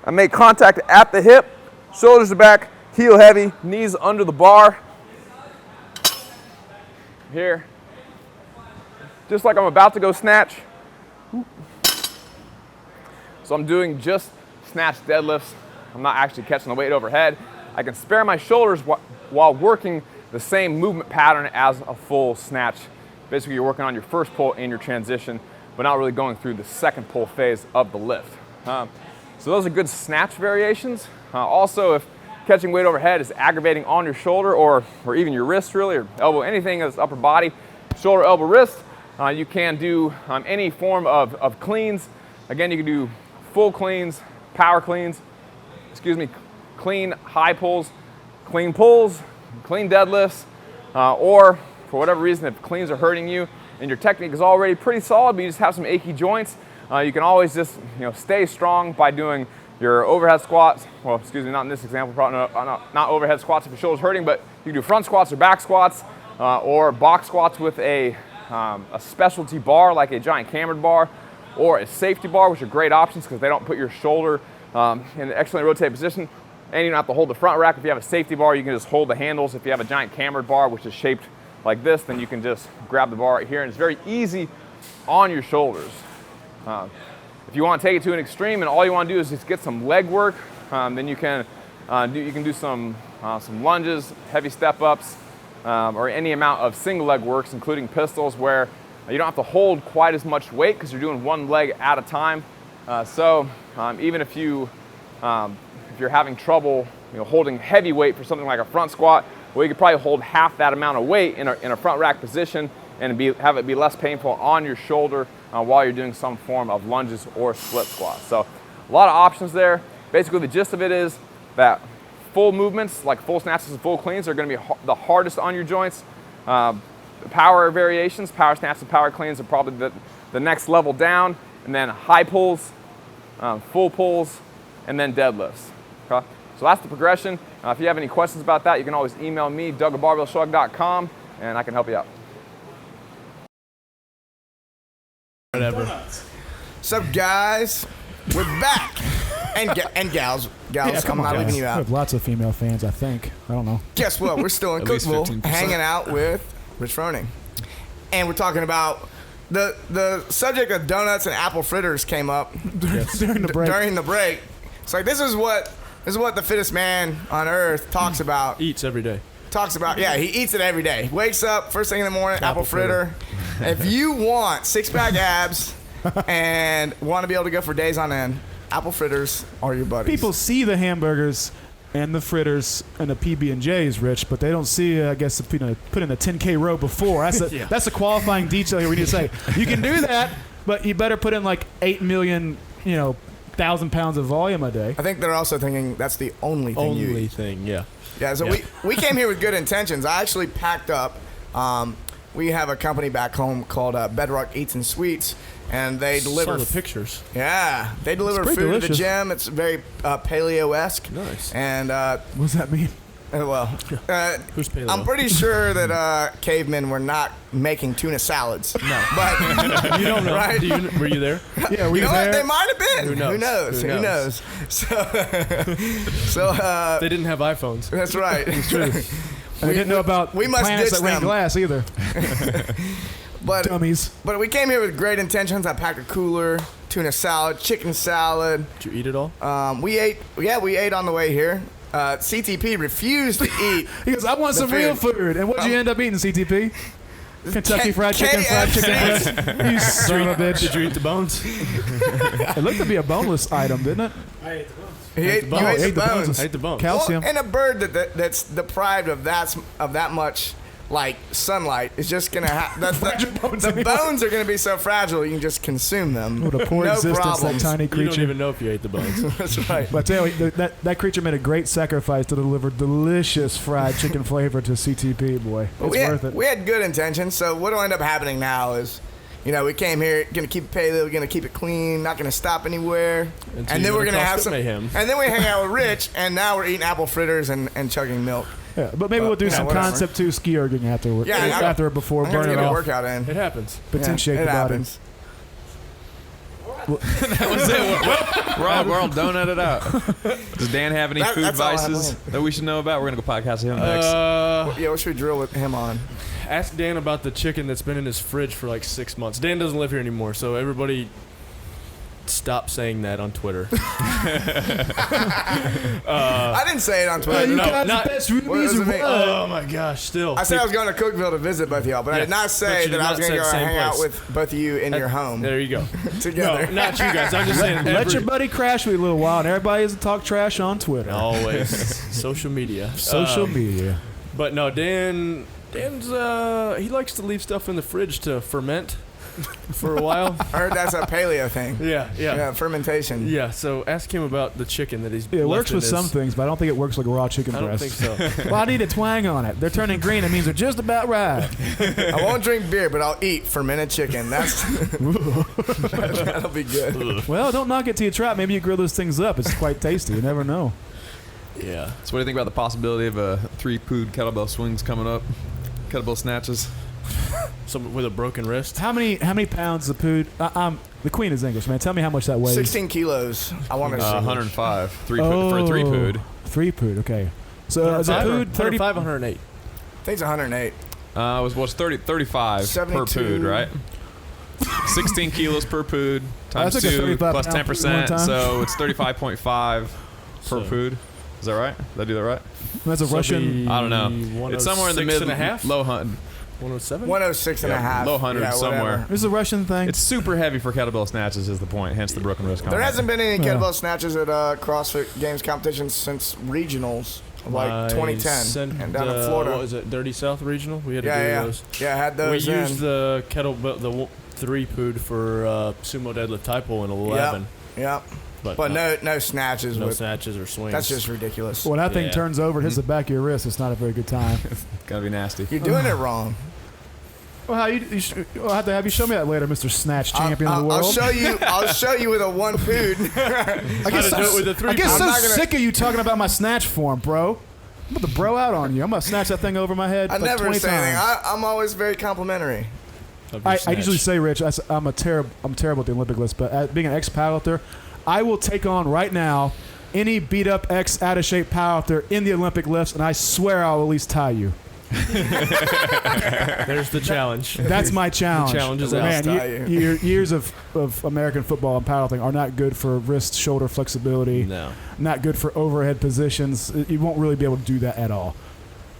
I make contact at the hip, shoulders are back, heel heavy, knees under the bar. Here, just like I'm about to go snatch. So I'm doing just snatch deadlifts. I'm not actually catching the weight overhead. I can spare my shoulders while working the same movement pattern as a full snatch. Basically, you're working on your first pull and your transition, but not really going through the second pull phase of the lift. So those are good snatch variations. Also, if catching weight overhead is aggravating on your shoulder or even your wrist really, or elbow, anything that's upper body, shoulder, elbow, wrist, you can do any form of cleans. Again, you can do full cleans, power cleans, clean high pulls, clean pulls, clean deadlifts, or for whatever reason, if cleans are hurting you and your technique is already pretty solid, but you just have some achy joints, you can always just stay strong by doing your overhead squats. Well, excuse me, not in this example, probably not overhead squats if your shoulder's hurting, but you can do front squats or back squats, or box squats with a specialty bar like a giant cambered bar or a safety bar, which are great options because they don't put your shoulder in an excellently rotated position, and you don't have to hold the front rack. If you have a safety bar, you can just hold the handles. If you have a giant cambered bar, which is shaped like this, then you can just grab the bar right here, and it's very easy on your shoulders. If you want to take it to an extreme and all you want to do is just get some leg work, then you can do some lunges, heavy step ups, or any amount of single leg works, including pistols, where you don't have to hold quite as much weight because you're doing one leg at a time. So even if you're having trouble holding heavy weight for something like a front squat, well, you could probably hold half that amount of weight in a front rack position and have it be less painful on your shoulder while you're doing some form of lunges or split squats. So a lot of options there. Basically, the gist of it is that full movements, like full snatches and full cleans, are going to be the hardest on your joints. The power variations, power snatches and power cleans, are probably the next level down, and then high pulls, full pulls, and then deadlifts. Okay? So that's the progression. If you have any questions about that, you can always email me, doug@barbellshrugged.com, and I can help you out. Whatever. What's up, guys? We're back. And gals. Yeah, come I'm on, not leaving guys. you We out. have lots of female fans, I think. I don't know. Guess what? We're still in At least Cookville 15%. hanging out with Rich Froning. And we're talking about the subject of donuts and apple fritters came up During the break. during the break. It's like this is what the fittest man on earth talks about. Eats every day. Yeah, he eats it every day. Wakes up first thing in the morning, apple fritter. If you want six-pack abs and want to be able to go for days on end, apple fritters are your buddies. People see the hamburgers and the fritters and the PB&Js, Rich, but they don't see, I guess, put in the 10K row before. That's a qualifying detail here we need to say. You can do that, but you better put in like 8 million, 1,000 pounds of volume a day. I think they're also thinking that's the only thing you eat. Yeah. Yeah, so we came here with good intentions. I actually packed up. We have a company back home called Bedrock Eats and Sweets, and they deliver. Saw the pictures. Yeah, they deliver pretty food to the delicious. gym. It's very paleo-esque. Nice. And What does that mean? Who's paleo? I'm pretty sure that cavemen were not making tuna salads. No, but You don't know. Right? Were you there? Yeah, you know what? They might have been. Who knows? Who knows? So They didn't have iPhones. that's right. It's true. And they didn't know about we must planets ditch that rain them. glass either. But Dummies. But we came here with great intentions. I packed a cooler, tuna salad, chicken salad. Did you eat it all? We ate on the way here. CTP refused to eat. He goes, I want The some real food. And what'd you end up eating, CTP? Kentucky Fried Chicken, fried chicken breast. You son of a bitch. Did you eat the bones? It looked to be a boneless item, didn't it? You ate bones. the bones. I ate the bones. Calcium. Well, and a bird that's deprived of that much like sunlight is just gonna have the bones are gonna be so fragile you can just consume them. What a poor no existence, problems. that tiny You creature. don't even know if you ate the bones. That's right. But I tell you, that creature made a great sacrifice to deliver delicious fried chicken flavor to CTP, boy. It's worth it. We had good intentions, so what'll end up happening now is, we came here, gonna keep it paleo, gonna keep it clean, not gonna stop anywhere, Until and you then go we're to gonna have CrossFit some, Mayhem. and then we hang out with Rich, and now we're eating apple fritters and chugging milk. Yeah, but maybe we'll do some whatever. Concept 2 ski erging afterward. Yeah, after or before, I'm gonna burn it get a off. workout in. It happens. Potentiate it the body. happens. That was it. We're all donutted out. Does Dan have any food that's all I have vices that we should know about? We're gonna go podcast him next. Yeah, what should we drill with him on? Ask Dan about the chicken that's been in his fridge for like 6 months. Dan doesn't live here anymore, so everybody stop saying that on Twitter. I didn't say it on Twitter. You No, guys not- the best what rubies does it of mean? what? Oh my gosh, still. I said I was going to Cookville to visit both of y'all, but I did not but say you that did I was not going to say go the same hang out place. with both of you in your home There you go. together. No, not you guys. I'm just saying. Let your buddy crash with you a little while, and everybody is to talk trash on Twitter. Always. Social media. Social media. But no, Dan's he likes to leave stuff in the fridge to ferment. for a while. I heard that's a paleo thing. Yeah, fermentation. Yeah, so ask him about the chicken that he's Yeah, it left works in with his- some things, but I don't think it works like raw chicken I don't breast. think so. Well, I need a twang on it. They're turning green. It means they're just about right. I won't drink beer, but I'll eat fermented chicken. That'll be good. Well, don't knock it till you try it. Maybe you grill those things up. It's quite tasty. You never know. Yeah. So what do you think about the possibility of 3-pood kettlebell swings coming up? Kettlebell snatches? Some with a broken wrist. How many pounds of food? The queen is English, man. Tell me how much that weighs. 16 kilos. I want to see. 105 for a 3-pood. 3-pood, okay. So is a pood 30? 108. I think it's 108. It was 35 per 72. pood, right? 16 kilos per pood times I took a 2 35 plus pound pood 10%, one time. so it's 35.5 per So- pood. Is that right? Did I do that right? That's a So Russian. be I don't know. It's somewhere in the 106 mid, and a half? low hundred. 107? 106 and a half. Low hundred somewhere. whatever. This is a Russian thing. It's super heavy for kettlebell snatches is the point, hence the broken wrist There comment. hasn't been any Yeah. kettlebell snatches at CrossFit Games competitions since regionals, like I 2010, sent, and down in Florida. What was it? Dirty South Regional. We had to do yeah. those. Yeah, I had those. We in. used the kettlebell, the 3-pood for sumo deadlift type pull in 11. Yep. But no snatches. no with, snatches or swings. that's just ridiculous. When that thing Yeah. turns over and hits the back of your wrist, it's not a very good time. Gotta be nasty. You're doing it wrong. Well, I'll have to have you show me that later, Mr. Snatch Champion of the world. I'll show you with a 1-pood. I guess How to do it with a 3-pood. I get I'm so not gonna- sick of you talking about my snatch form, bro. I'm about to bro out on you. I'm about to snatch that thing over my head I like never 20 say anything. times. I'm always very complimentary. Of your I snatch. usually say, Rich, I'm terrible at the Olympic list, but being an ex-powerlifter, I will take on right now any beat-up ex-out-of-shape powerlifter in the Olympic lifts, and I swear I'll at least tie you. There's the challenge. That's my challenge. The challenge is Man, out. your years of American football and powerlifting are not good for wrist, shoulder flexibility. No. Not good for overhead positions. You won't really be able to do that at all.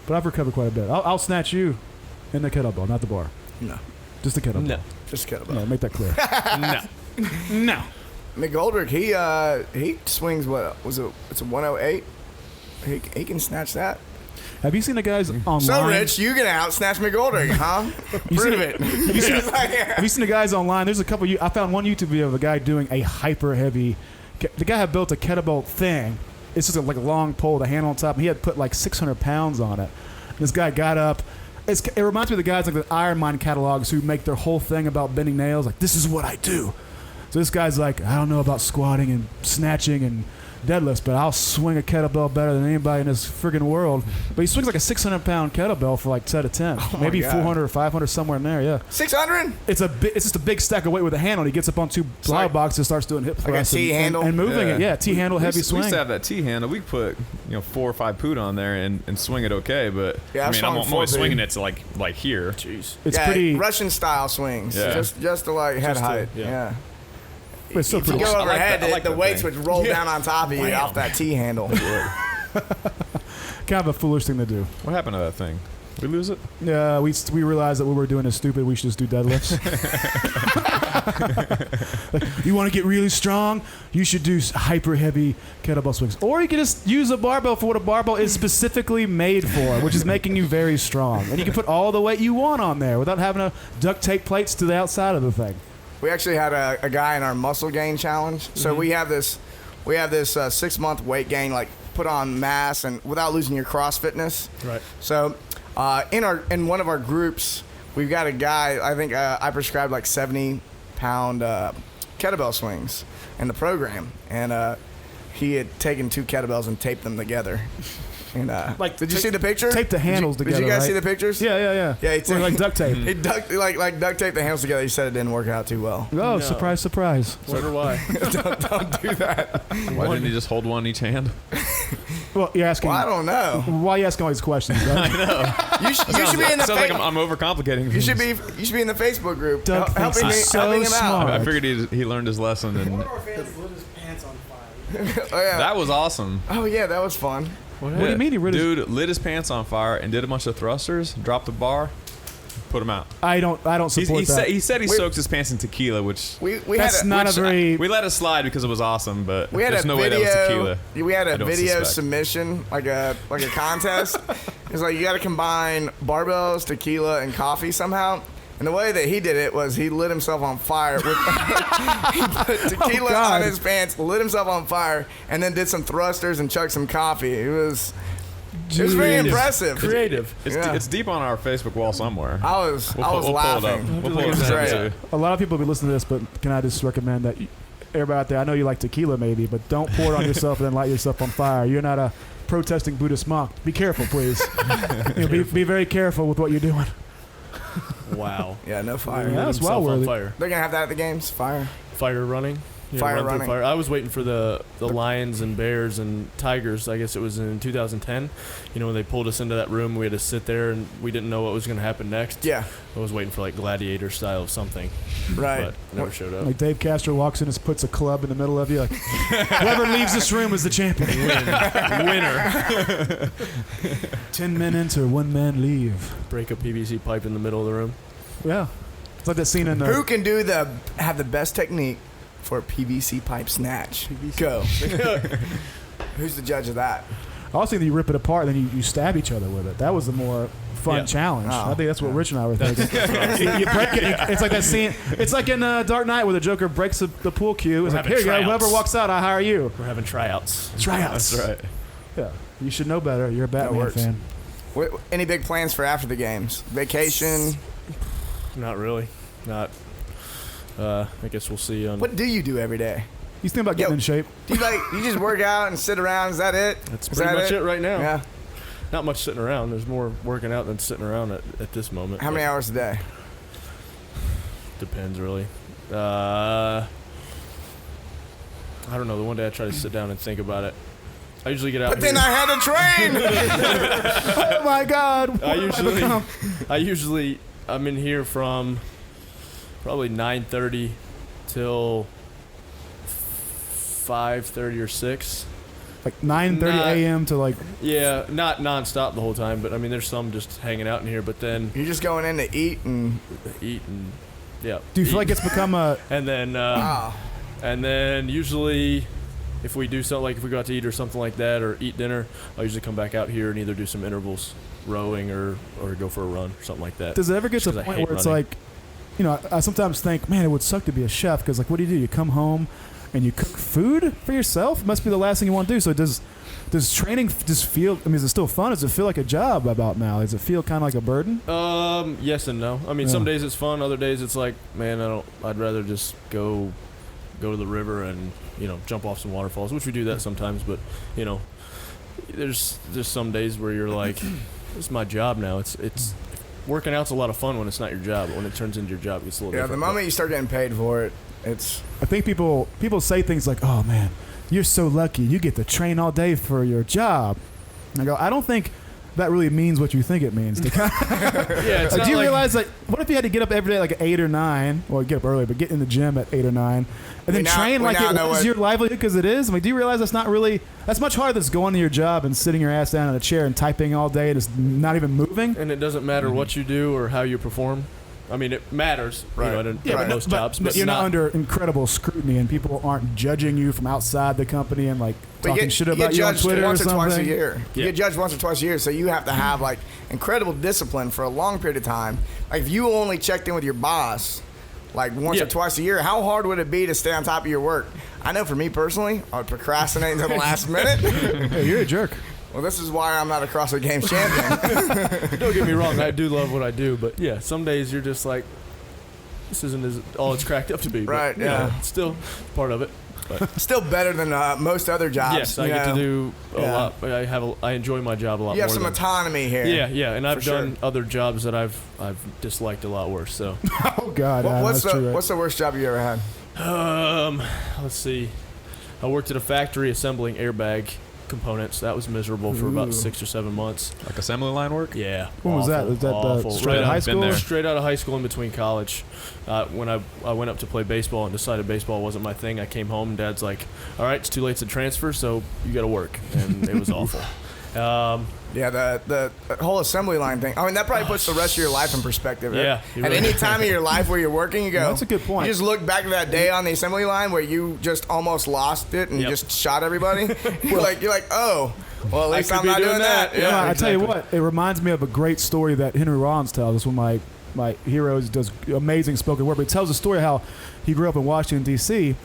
But I've recovered quite a bit. I'll snatch you in the kettlebell, not the bar. No. Just the kettlebell. No. Just kettlebell. No, make that clear. No. No. McGoldrick, he swings what was it? It's a 108. He can snatch that. Have you seen the guys online? So Rich, you gonna out snatch McGoldrick, huh? Prove it. Have you seen the guys online? There's a couple. I found one YouTube video of a guy doing a hyper heavy. The guy had built a kettlebell thing. It's just like a long pole with a handle on top. And he had put like 600 pounds on it. This guy got up. It reminds me of the guys like the Iron Mind catalogs who make their whole thing about bending nails. Like, this is what I do. So this guy's like, I don't know about squatting and snatching and deadlifts, but I'll swing a kettlebell better than anybody in this friggin' world. But he swings like a 600-pound kettlebell for like set of 10. Maybe God. 400 or 500 somewhere in there, yeah. 600? It's just a big stack of weight with a handle. He gets up on two ply boxes, starts doing hip a thrusts T-handle? and moving Yeah. it. Yeah, T-handle, heavy We swing. used to have that T-handle. We put 4 or 5 pood on there and swing it okay, but Yeah, I I've mean, swung I'm 4 only pood. swinging it to like here. Jeez. It's yeah, pretty. Russian style swings. Yeah. Just to like head Just to- height. yeah. Yeah. It's so If you pretty. go I like overhead, that- I like the that weights thing. would roll down on top of you off that T-handle. Kind of a foolish thing to do. What happened to that thing? We lose it? Yeah, we realized that what we were doing is stupid. We should just do deadlifts. Like, you want to get really strong? You should do hyper heavy kettlebell swings, or you can just use a barbell for what a barbell is specifically made for, which is making you very strong. And you can put all the weight you want on there without having to duct tape plates to the outside of the thing. We actually had a guy in our muscle gain challenge. So we have this 6-month weight gain, like put on mass and without losing your CrossFitness. Right. So in one of our groups, we've got a guy. I think I prescribed like 70-pound kettlebell swings in the program, and he had taken 2 kettlebells and taped them together. And did you see the picture? Tape the handles Did together. you guys right? see the pictures? Yeah. Yeah, he Or like duct tape. He duct taped the handles together. He said it didn't work out too well. Oh, No. surprise, surprise. Wonder why. Don't do that. Why didn't he just hold one in each hand? Well, you're asking. Well, I don't know. Why are you asking all these questions? Right? You should be in the. Sounds like I'm overcomplicating You things. should be in the Facebook group Doug thinks helping he's so him smart. out. I figured he learned his lesson, and One of our fans lit his pants on fire. Oh yeah. that was awesome. Oh yeah, that was fun. What do you mean he lit his- Dude lit his pants on fire and did a bunch of thrusters, dropped the bar, put him out. I don't support that. He said he soaks his pants in tequila, which We That's had not a very. we let it slide because it was awesome, but we had there's a no way video. that was tequila. We had I a don't video suspect. submission, like a contest. It's like you got to combine barbells, tequila, and coffee somehow. And the way that he did it was he lit himself on fire. With, he put tequila on his pants, lit himself on fire, and then did some thrusters and chugged some coffee. It was very impressive. Creative. It's deep on our Facebook wall somewhere. I was We'll pull it up. laughing. We'll pull It it was up great. too. A lot of people will be listening to this, but can I just recommend that everybody out there, I know you like tequila maybe, but don't pour it on yourself and then light yourself on fire. You're not a protesting Buddhist monk. Be careful, please. Be very careful with what you're doing. Wow. Yeah, no fire. Yeah, that's Himself well on worthy. fire. They're going to have that at the games? Fire? Fire running. Fire run through running. Fire. I was waiting for the lions and bears and tigers. I guess it was in 2010. When they pulled us into that room, we had to sit there and we didn't know what was going to happen next. Yeah. I was waiting for like gladiator style of something. Right. But never showed up. Like Dave Castro walks in and puts a club in the middle of you. Like, whoever leaves this room is the champion. Winner. 10 men enter, 1 man leave. Break a PVC pipe in the middle of the room. Yeah. It's like that scene in Who can have the best technique for a PVC pipe snatch? Go. Who's the judge of that? I also think that you rip it apart and then you stab each other with it. That was the more fun challenge. Oh. I think that's what Rich and I were thinking. you break it. It's like that scene. It's like in Dark Knight where the Joker breaks the pool cue. It's like, here you go. Whoever walks out, I hire you. We're having tryouts. Tryouts. That's right. Yeah. You should know better. You're a Batman works. fan. Any big plans for after the games? Vacation? Not really. Not. I guess we'll see. What do you do every day? You think about getting in shape? Do you just work out and sit around? Is that it? That's pretty much it right now. Yeah. Not much sitting around. There's more working out than sitting around at this moment. How many hours a day? Depends, really. I don't know. The one day I try to sit down and think about it. I usually get out. But then I had to train. Oh my God! I'm in here from probably 9:30 till 5:30 or 6. Like 9:30 a.m. to like. Yeah, not nonstop the whole time, but I mean, there's some just hanging out in here. But then You're just going in to eat and yeah. Do you feel like it's become a? And then usually, if we do something like if we go out to eat or something like that, or eat dinner, I'll usually come back out here and either do some intervals, rowing, or go for a run or something like that. Does it ever get to a point where it's like, I sometimes think, man, it would suck to be a chef because like, what do? You come home and you cook food for yourself? It must be the last thing you want to do. So does training just feel? I mean, is it still fun? Does it feel like a job about now? Does it feel kind of like a burden? Yes and no. I mean, some days it's fun. Other days it's like, man, I'd rather just go to the river and jump off some waterfalls, which we do that sometimes. But there's some days where you're like, this is my job now. It's working out's a lot of fun when it's not your job. But when it turns into your job, it's a little different. the moment you start getting paid for it, it's. I think people say things like, "Oh man, you're so lucky. You get to train all day for your job." And I go, I don't think that really means what you think it means. Do you realize, like, what if you had to get up every day like at 8 or 9? Well, get up early, but get in the gym at 8 or 9, and then train like it was your livelihood because it is. I mean, do you realize that's much harder than going to your job and sitting your ass down in a chair and typing all day and just not even moving? And it doesn't matter what you do or how you perform. I mean, it matters, in most jobs. But you're not under incredible scrutiny, and people aren't judging you from outside the company and like talking shit about you on Twitter once or something. Twice a year. You get judged once or twice a year, so you have to have like incredible discipline for a long period of time. Like if you only checked in with your boss like once or twice a year, how hard would it be to stay on top of your work? I know for me personally, I would procrastinate until the last minute. Hey, you're a jerk. Well, this is why I'm not a CrossFit Games champion. Don't get me wrong, I do love what I do, but yeah, some days you're just like, this isn't all it's cracked up to be. Right, but, it's still part of it. But. Still better than most other jobs. Yes, I get to do a lot. I enjoy my job a lot more. You have some autonomy here. Yeah, and I've done other jobs that I've disliked a lot worse. So. Oh God, what's the worst job you ever had? Let's see. I worked at a factory assembling airbag components. That was miserable for about 6 or 7 months. Like assembly line work? Yeah. When was that? Was that straight out of high school? Straight out of high school in between college. When I went up to play baseball and decided baseball wasn't my thing, I came home and Dad's like, all right, it's too late to transfer, so you got to work. And it was awful. The whole assembly line thing. I mean, that probably puts the rest of your life in perspective. Yeah. At any time of your life where you're working, you go. That's a good point. You just look back to that day on the assembly line where you just almost lost it and just shot everybody. you're like, oh, well, at least I'm not doing that. Yeah, I tell you what, it reminds me of a great story that Henry Rollins tells us when my my heroes, does amazing spoken word. But he tells a story how he grew up in Washington, D.C.,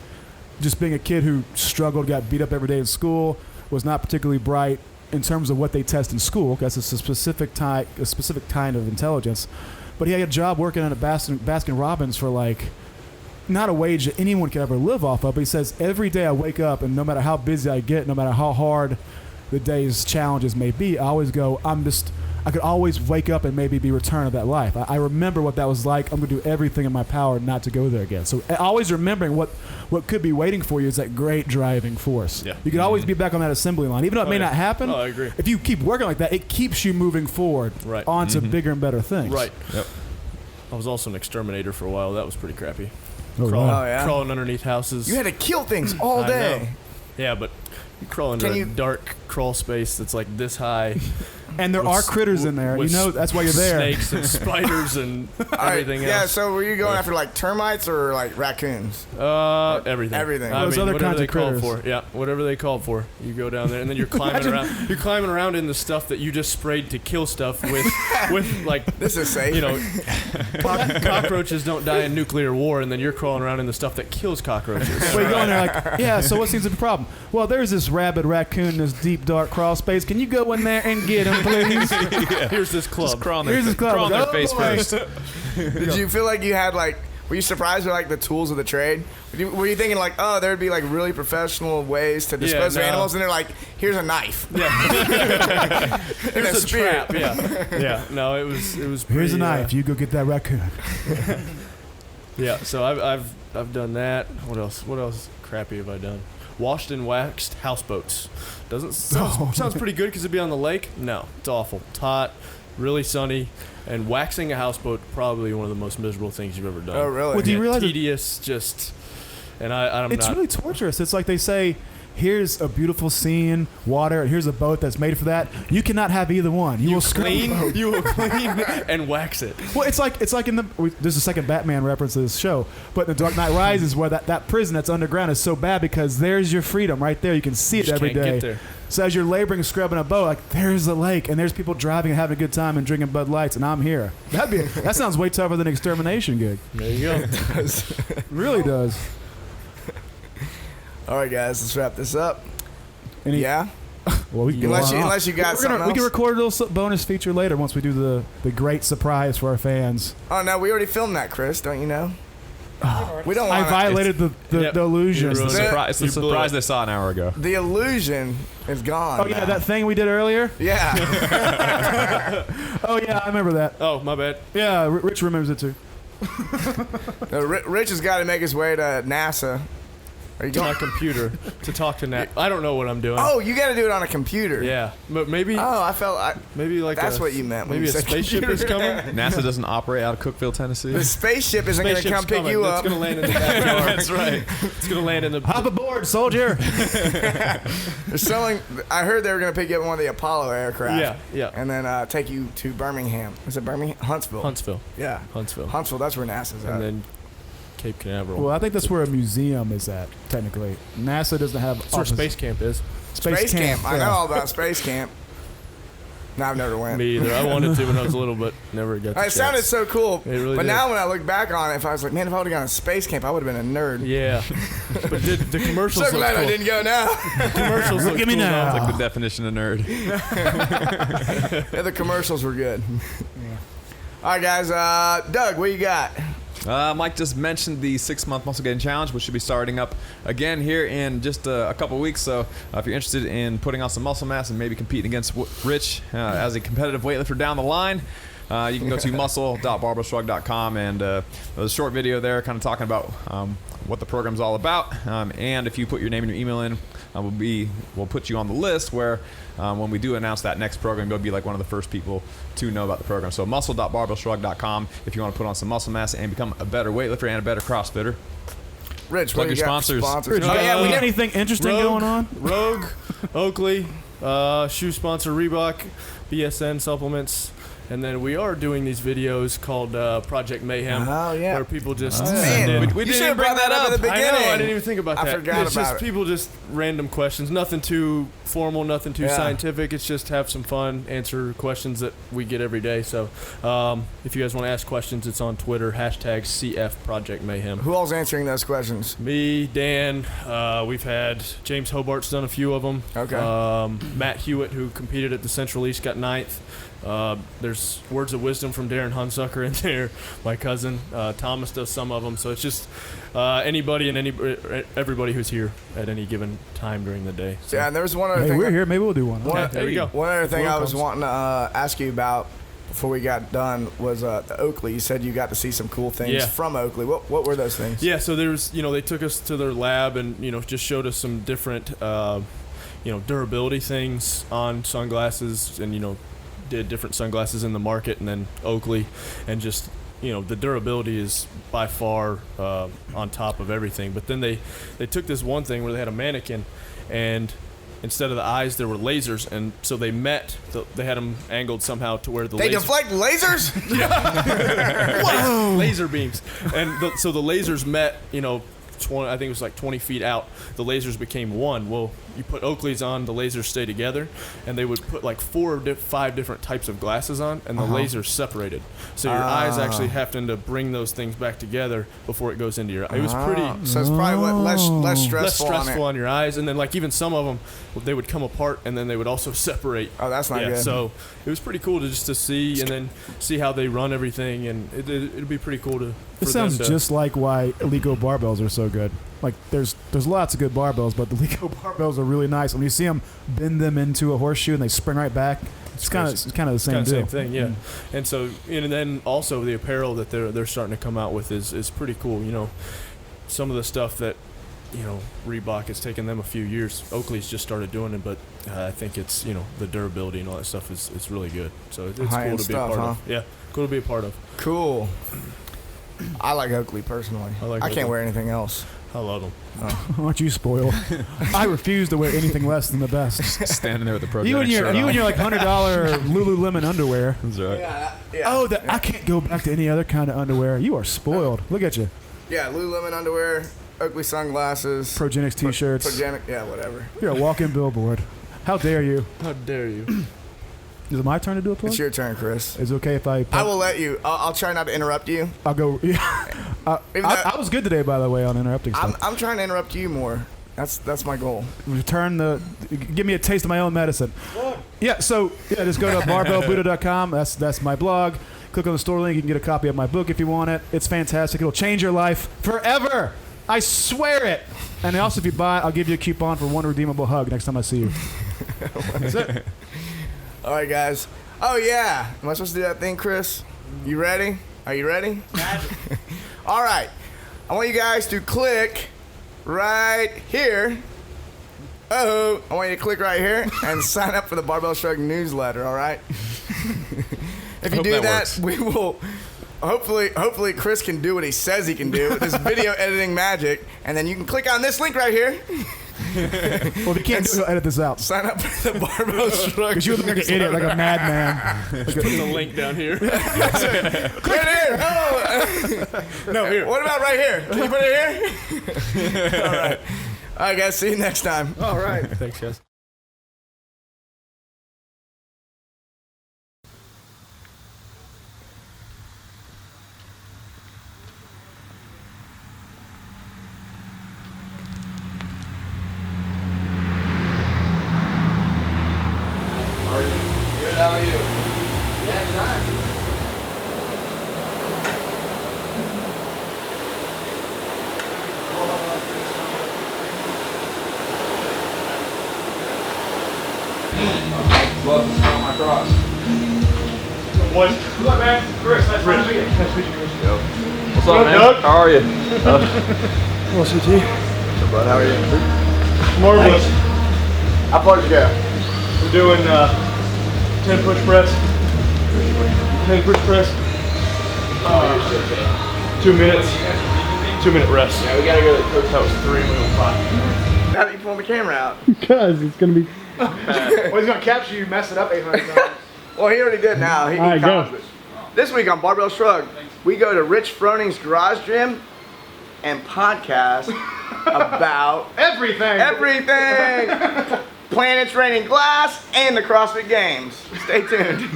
just being a kid who struggled, got beat up every day in school, was not particularly bright in terms of what they test in school. That's a specific kind of intelligence. But he had a job working at a Baskin Robbins for like not a wage that anyone could ever live off of. But he says, every day I wake up, and no matter how busy I get, no matter how hard the day's challenges may be, I always go, I could always wake up and maybe be returned to that life. I remember what that was like. I'm going to do everything in my power not to go there again. So always remembering what could be waiting for you is that great driving force. Yeah. You can always be back on that assembly line. Even though it may not happen, I agree. if you keep working like that, it keeps you moving forward onto bigger and better things. Right. Yep. I was also an exterminator for a while. That was pretty crappy. Oh, wow. Crawling underneath houses. You had to kill things all day. I know. Yeah, but you crawl into a dark crawl space that's like this high. And there are critters in there. You know that's why you're there. Snakes and spiders and everything else. Yeah, so were you going after like termites or like raccoons? Everything. Everything. Those other whatever kinds they of called critters. for. Yeah, whatever they called for. You go down there and then you're climbing around. You're climbing around in the stuff that you just sprayed to kill stuff with like This is safe. you know, cockroaches don't die in nuclear war, and then you're crawling around in the stuff that kills cockroaches. So you go in there like, yeah, so what seems to be the problem? Well, there's this rabid raccoon in this deep, dark crawl space. Can you go in there and get him, please? Here's this club. Just crawl on Here's his club. Crawl on their Oh, face boy. first. Did you feel like you had like? Were you surprised with like the tools of the trade? Were you thinking like, oh, there'd be like really professional ways to dispose of animals, and they're like, here's a knife. Yeah. and a spear. Trap. Yeah. No, it was. Here's pretty, a knife. You go get that raccoon. Yeah. So I've done that. What else? Crappy have I done? Washed and waxed houseboats. Sounds pretty good because it'd be on the lake. No, it's awful. It's hot, really sunny, and waxing a houseboat probably one of the most miserable things you've ever done. Oh, really? Well, do you realize that tedious? Just, and I'm it's not. really torturous. It's like they say, here's a beautiful scene, water, and here's a boat that's made for that. You cannot have either one. You will clean and wax it. Well, it's like in there's a second Batman reference to this show, but in The Dark Knight Rises, where that prison that's underground is so bad because there's your freedom right there. You can see it every can't day. get there. So as you're laboring, scrubbing a boat, like there's a lake and there's people driving and having a good time and drinking Bud Lights, and I'm here. That sounds way tougher than an extermination gig. There you go. It really does. All right, guys, let's wrap this up. Well, we can go Unless you got something else. we can record a little bonus feature later once we do the great surprise for our fans. Oh no, we already filmed that, Chris. Don't you know? We don't. I violated the illusion. It's the surprise, You blew it. they saw an hour ago. The illusion is gone. Oh yeah, now. that thing we did earlier. Yeah. Oh yeah, I remember that. Oh, my bad. Yeah, Rich remembers it too. Rich has got to make his way to NASA. Are you To going? my computer to talk to Nat. I don't know what I'm doing. Oh, you got to do it on a computer. Yeah, but maybe maybe like that's what you meant when Maybe you a said spaceship computer. is coming. NASA doesn't operate out of Cookeville, Tennessee. The spaceship isn't going to come pick you up. It's going to land in the backyard. That's right. It's going to land in the. Hop aboard, soldier. They're selling. I heard they were going to pick you up in one of the Apollo aircraft. Yeah. And then take you to Birmingham. Is it Birmingham? Huntsville. Yeah. Huntsville. That's where NASA's at. And then Cape Canaveral. Well, I think that's where a museum is at. Technically, NASA doesn't have. That's where Space Camp is. Space Camp. I know all about Space Camp. No, I've never went. Me either. I wanted to when I was little, but never got the It chance. sounded so cool. It really but did. now when I look back on it, if I was like, man, if I would have gone to Space Camp, I would have been a nerd. Yeah. But the commercials So look glad cool. I didn't go now. Commercials look Look at me cool now. It's like the definition of nerd. Yeah, the commercials were good. All right, guys. Doug, what you got? Mike just mentioned the 6-month muscle gain challenge, which should be starting up again here in just a couple weeks. So if you're interested in putting on some muscle mass and maybe competing against Rich as a competitive weightlifter down the line, you can go to muscle.barbellshrugged.com, and there's a short video there kind of talking about what the program's all about. And if you put your name and your email in, we'll put you on the list where when we do announce that next program, you'll be like one of the first people to know about the program. So muscle.barbellshrugged.com if you want to put on some muscle mass and become a better weightlifter and a better CrossFitter. Rich, Plug what do you your got for sponsors. Rich, Oh, yeah, we got anything interesting going on? Rogue, Oakley, shoe sponsor Reebok, BSN supplements, And then we are doing these videos called Project Mayhem. Oh, yeah. Where people just Man, we you didn't should even have bring brought that up at the beginning. I know, I didn't even think about that. I forgot it's about just it. people just random questions, nothing too formal, nothing too scientific. It's just have some fun, answer questions that we get every day. So if you guys want to ask questions, it's on Twitter, #CF Project Mayhem. Who all's answering those questions? Me, Dan, we've had James Hobart's done a few of them. Okay. Matt Hewitt, who competed at the Central East, got 9th. There's words of wisdom from Darren Hunsucker in there, my cousin. Thomas does some of them. So it's just anybody and everybody who's here at any given time during the day. So. Yeah, and there was one other thing. We're here. Maybe we'll do one. There we go. One other thing I was wanting to ask you about before we got done was the Oakley. You said you got to see some cool things from Oakley. What were those things? Yeah, so there's, they took us to their lab and, just showed us some different, durability things on sunglasses and, did different sunglasses in the market, and then Oakley, and just the durability is by far on top of everything. But then they took this one thing where they had a mannequin, and instead of the eyes there were lasers, and so they had them angled somehow to where they deflect lasers. Whoa! Laser beams, and so the lasers met. I think it was like 20 feet out. The lasers became one. Well, you put Oakleys on, the lasers stay together, and they would put like 4 or 5 different types of glasses on, and the lasers separated. So your eyes actually having to bring those things back together before it goes into your eye. It was pretty. So it's probably less stressful on your eyes, and then like even some of them, they would come apart, and then they would also separate. Oh, that's not good. So it was pretty cool to see, and then see how they run everything, and it'd be pretty cool to. It sounds just like why Eleiko barbells are so good. Like there's lots of good barbells, but the Eleiko barbells are really nice. When you see them bend them into a horseshoe and they spring right back, it's kind of the same deal. Same thing, yeah. And so, and then also the apparel that they're starting to come out with is pretty cool. Some of the stuff that Reebok, it's taken them a few years. Oakley's just started doing it, but I think it's the durability and all that stuff is really good. So it's cool to be a part of. Yeah, cool to be a part of. Cool. I like Oakley personally. I can't wear anything else. I love them. Aren't you spoiled? I refuse to wear anything less than the best. Standing there with the Pro you and your like $100 Lululemon underwear. That's right. Yeah. I can't go back to any other kind of underwear. You are spoiled. Look at you. Yeah, Lululemon underwear, Oakley sunglasses, Progenics t-shirts. Whatever. You're a walking billboard. How dare you? How dare you? Is it my turn to do a plug? It's your turn, Chris. Is it okay if I will let you. I'll try not to interrupt you. I'll go. Yeah. I was good today, by the way, on interrupting stuff. I'm trying to interrupt you more. That's my goal. Give me a taste of my own medicine. Yeah, so just go to barbellbuddha.com. That's my blog. Click on the store link. You can get a copy of my book if you want it. It's fantastic. It'll change your life forever. I swear it. And also, if you buy it, I'll give you a coupon for one redeemable hug next time I see you. That's it. All right, guys. Oh, yeah. Am I supposed to do that thing, Chris? You ready? Are you ready? All right. I want you guys to click right here. I want you to click right here and sign up for the Barbell Shrugged newsletter, all right? If you do that, we will... Hopefully Chris can do what he says he can do with this video editing magic, and then you can click on this link right here. Well, if you can't do it, edit this out. Sign up for the Barbell Shrugged. Because you look like an idiot, like a madman. Put the link down here. Right here. Oh. No, here. What about right here? Can you put it here? All right. All right, guys. See you next time. All right. Thanks, guys. How are you? Yeah, nice. Love to smell my cross. What? What's up, man? Chris, nice to meet you. Nice to meet you. What's up, man? Doug? How are you? Hello, CT. What's up, bud? How are you? Marvelous. How far did you go? We're doing 10 push press. 10 push press. 2 minutes. 2 minute rest. Yeah, we gotta go to the coach. That was 3, we went 5. How do you pull the camera out? Because it's gonna be. Well, he's going to capture you, mess it up 800 times. Well, he already did now. He All right, go. accomplished. This week on Barbell Shrugged, we go to Rich Froning's garage gym and podcast about Everything. Planets Raining Glass and the CrossFit Games. Stay tuned.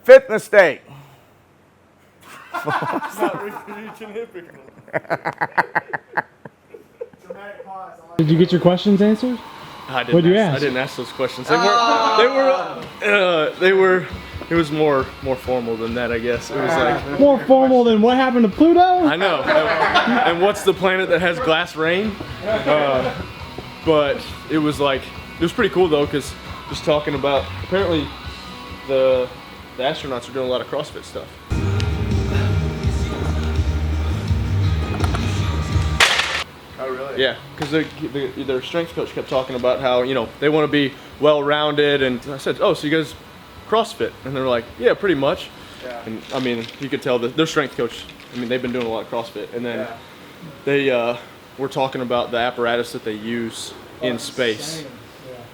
Fifth mistake. Did you get your questions answered? I didn't What'd you ask, ask? I didn't ask those questions. They were. It was more formal than that, I guess. It was like, More formal than what happened to Pluto? I know. And what's the planet that has glass rain? But it was pretty cool though, because just talking about, apparently the astronauts are doing a lot of CrossFit stuff. Oh, really? Yeah, because their strength coach kept talking about how, they want to be well-rounded, and I said, oh, so you guys CrossFit? And they were like, yeah, pretty much. Yeah. And I mean, you could tell that their strength coach, they've been doing a lot of CrossFit, and then they were talking about the apparatus that they use in space,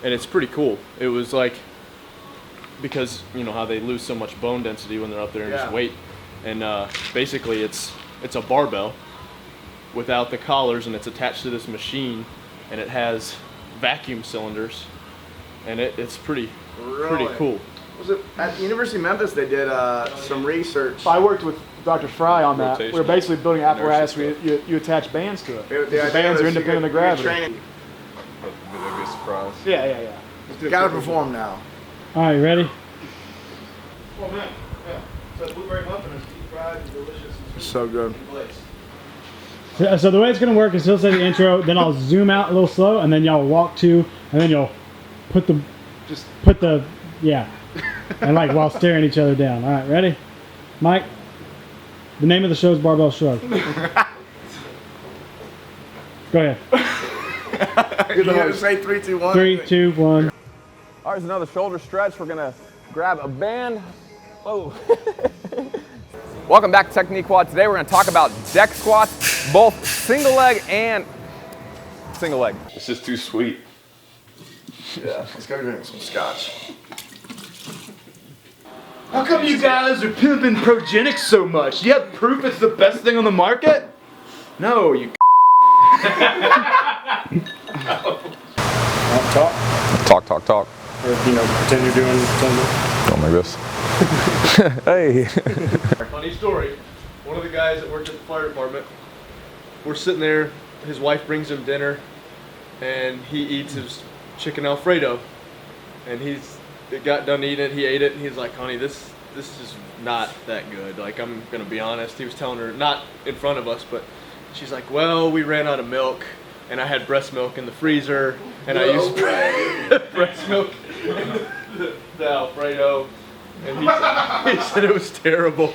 and it's pretty cool. It was like, because how they lose so much bone density when they're up there and just weight, and basically it's a barbell without the collars, and it's attached to this machine, and it has vacuum cylinders, and it's pretty cool. Was it at the University of Memphis? They did some research. I worked with Dr. Fry on that. We were Rotational basically building an apparatus inertia where you attach bands to it. The The idea bands are was independent of you're gravity. training. Yeah. Gotta perform now. All right, ready? Oh man, yeah. So blueberry muffin is deep fried and delicious. So good. So the way it's going to work is he'll say the intro, then I'll zoom out a little slow, and then y'all walk to, and then you'll put the, and like while staring each other down. All right, ready? Mike, the name of the show is Barbell Shrugged. Go ahead. You have to say 3, 2, 1. 3, 2, 1. All right, here's another shoulder stretch. We're gonna grab a band. Whoa. Welcome back to Technique Quad. Today we're gonna talk about deck squats, both single leg and single leg. This is too sweet. Yeah, let's go drink some scotch. How come you guys are pimping Progenics so much? Do you have proof it's the best thing on the market? No, you Talk. Or, pretend you're doing something. Don't like this. Hey. Funny story. One of the guys that worked at the fire department, we're sitting there, his wife brings him dinner, and he eats his chicken Alfredo. And it got done eating it, he ate it, and he's like, honey, this is not that good. Like, I'm gonna be honest. He was telling her, not in front of us, but she's like, well, we ran out of milk, and I had breast milk in the freezer, and I used breast milk in the Alfredo. And he said it was terrible.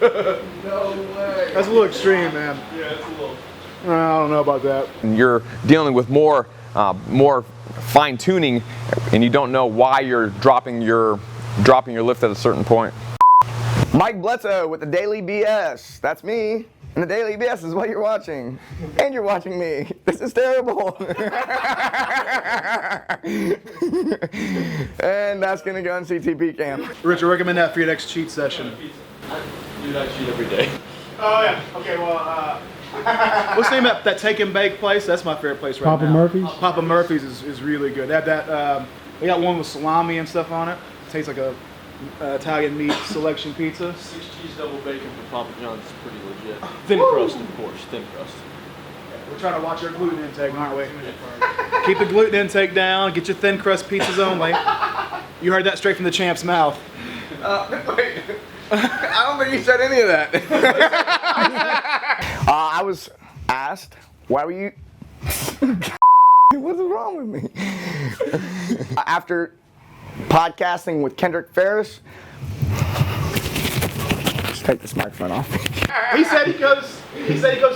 That's a little extreme, man. Yeah, it's a little. I don't know about that. You're dealing with more fine tuning, and you don't know why you're dropping your lift at a certain point. Mike Bledsoe with the Daily BS. That's me. And the Daily BS is what you're watching. And you're watching me. This is terrible. And that's going to go on CTP camp. Rich, I recommend that for your next cheat session. Dude, I cheat every day. Oh, yeah. Okay, well, what's the name of that take and bake place? That's my favorite place right Papa now. Murphy's? Papa Murphy's is really good. They got one with salami and stuff on it. Tastes like a Italian meat selection pizza. 6 cheese double bacon from Papa John's is pretty legit. Thin crust, of course, thin crust. We're trying to watch our gluten intake, aren't we? Keep the gluten intake down. Get your thin crust pizzas only. You heard that straight from the champ's mouth. Wait. I don't think you said any of that. I was asked, why were you... What's wrong with me? After podcasting with Kendrick Ferris... Let's take this microphone off. He said he goes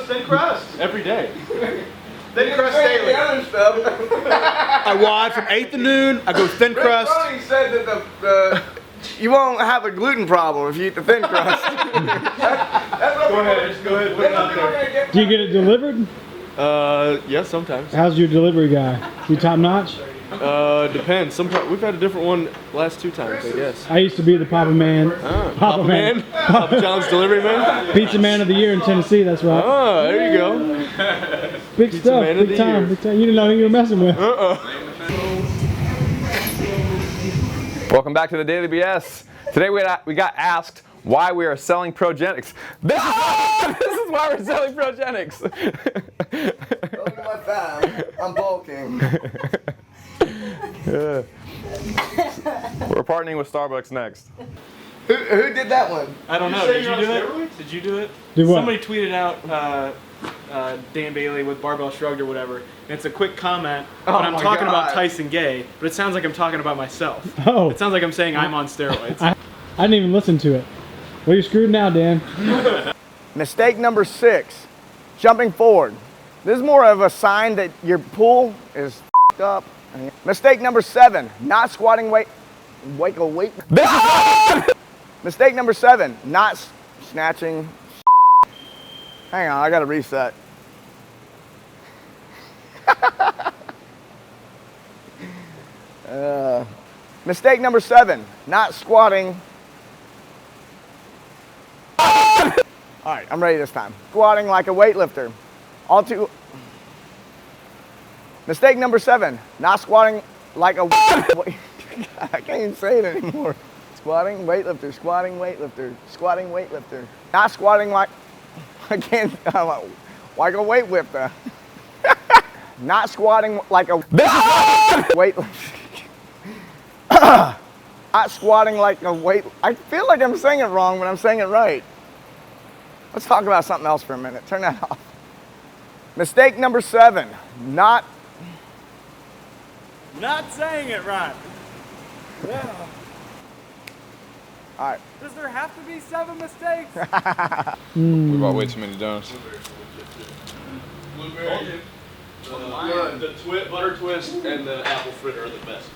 thin crust. Every day. Thin crust daily. I wad from 8 to noon. I go thin crust. Froning said that you won't have a gluten problem if you eat the thin crust. Go ahead, put it out there. Do you get it delivered? Yeah, sometimes. How's your delivery guy? Is he top notch? Depends. We've had a different one last 2 times, I guess. I used to be the Papa Man. Papa Man? Papa John's Delivery Man? Pizza Man of the Year in Tennessee, that's right. Oh, there you go. Big Pizza stuff, Man of big the time, Year. big time. You didn't know who you were messing with. Welcome back to the Daily BS. Today we got asked why we are selling Progenics. This is why we're selling Progenics. Look at my fam. I'm bulking. We're partnering with Starbucks next. Who did that one? I don't know. Did you do it? Did you do it? Do what? Somebody tweeted out Dan Bailey with Barbell Shrugged or whatever. And it's a quick comment when I'm my talking God. about Tyson Gay, but it sounds like I'm talking about myself. Oh. It sounds like I'm saying I'm on steroids. I didn't even listen to it. Well, you're screwed now, Dan. Mistake number 6, jumping forward. This is more of a sign that your pull is f***ed up. Mistake number 7, not squatting weight. Mistake number 7, not snatching. Hang on, I gotta reset. Mistake number 7, not squatting. All right, I'm ready this time. Squatting like a weightlifter. Mistake number 7, not squatting like a I can't even say it anymore. Squatting, weightlifter, squatting, weightlifter, squatting, weightlifter. Not squatting like, like a weightlifter. Not squatting like a weightlifter. Not squatting like a weight. I feel like I'm saying it wrong, but I'm saying it right. Let's talk about something else for a minute. Turn that off. Mistake number 7, not saying it right. all right. Does there have to be 7 mistakes? We bought way too many donuts. The butter twist and the apple fritter are the best.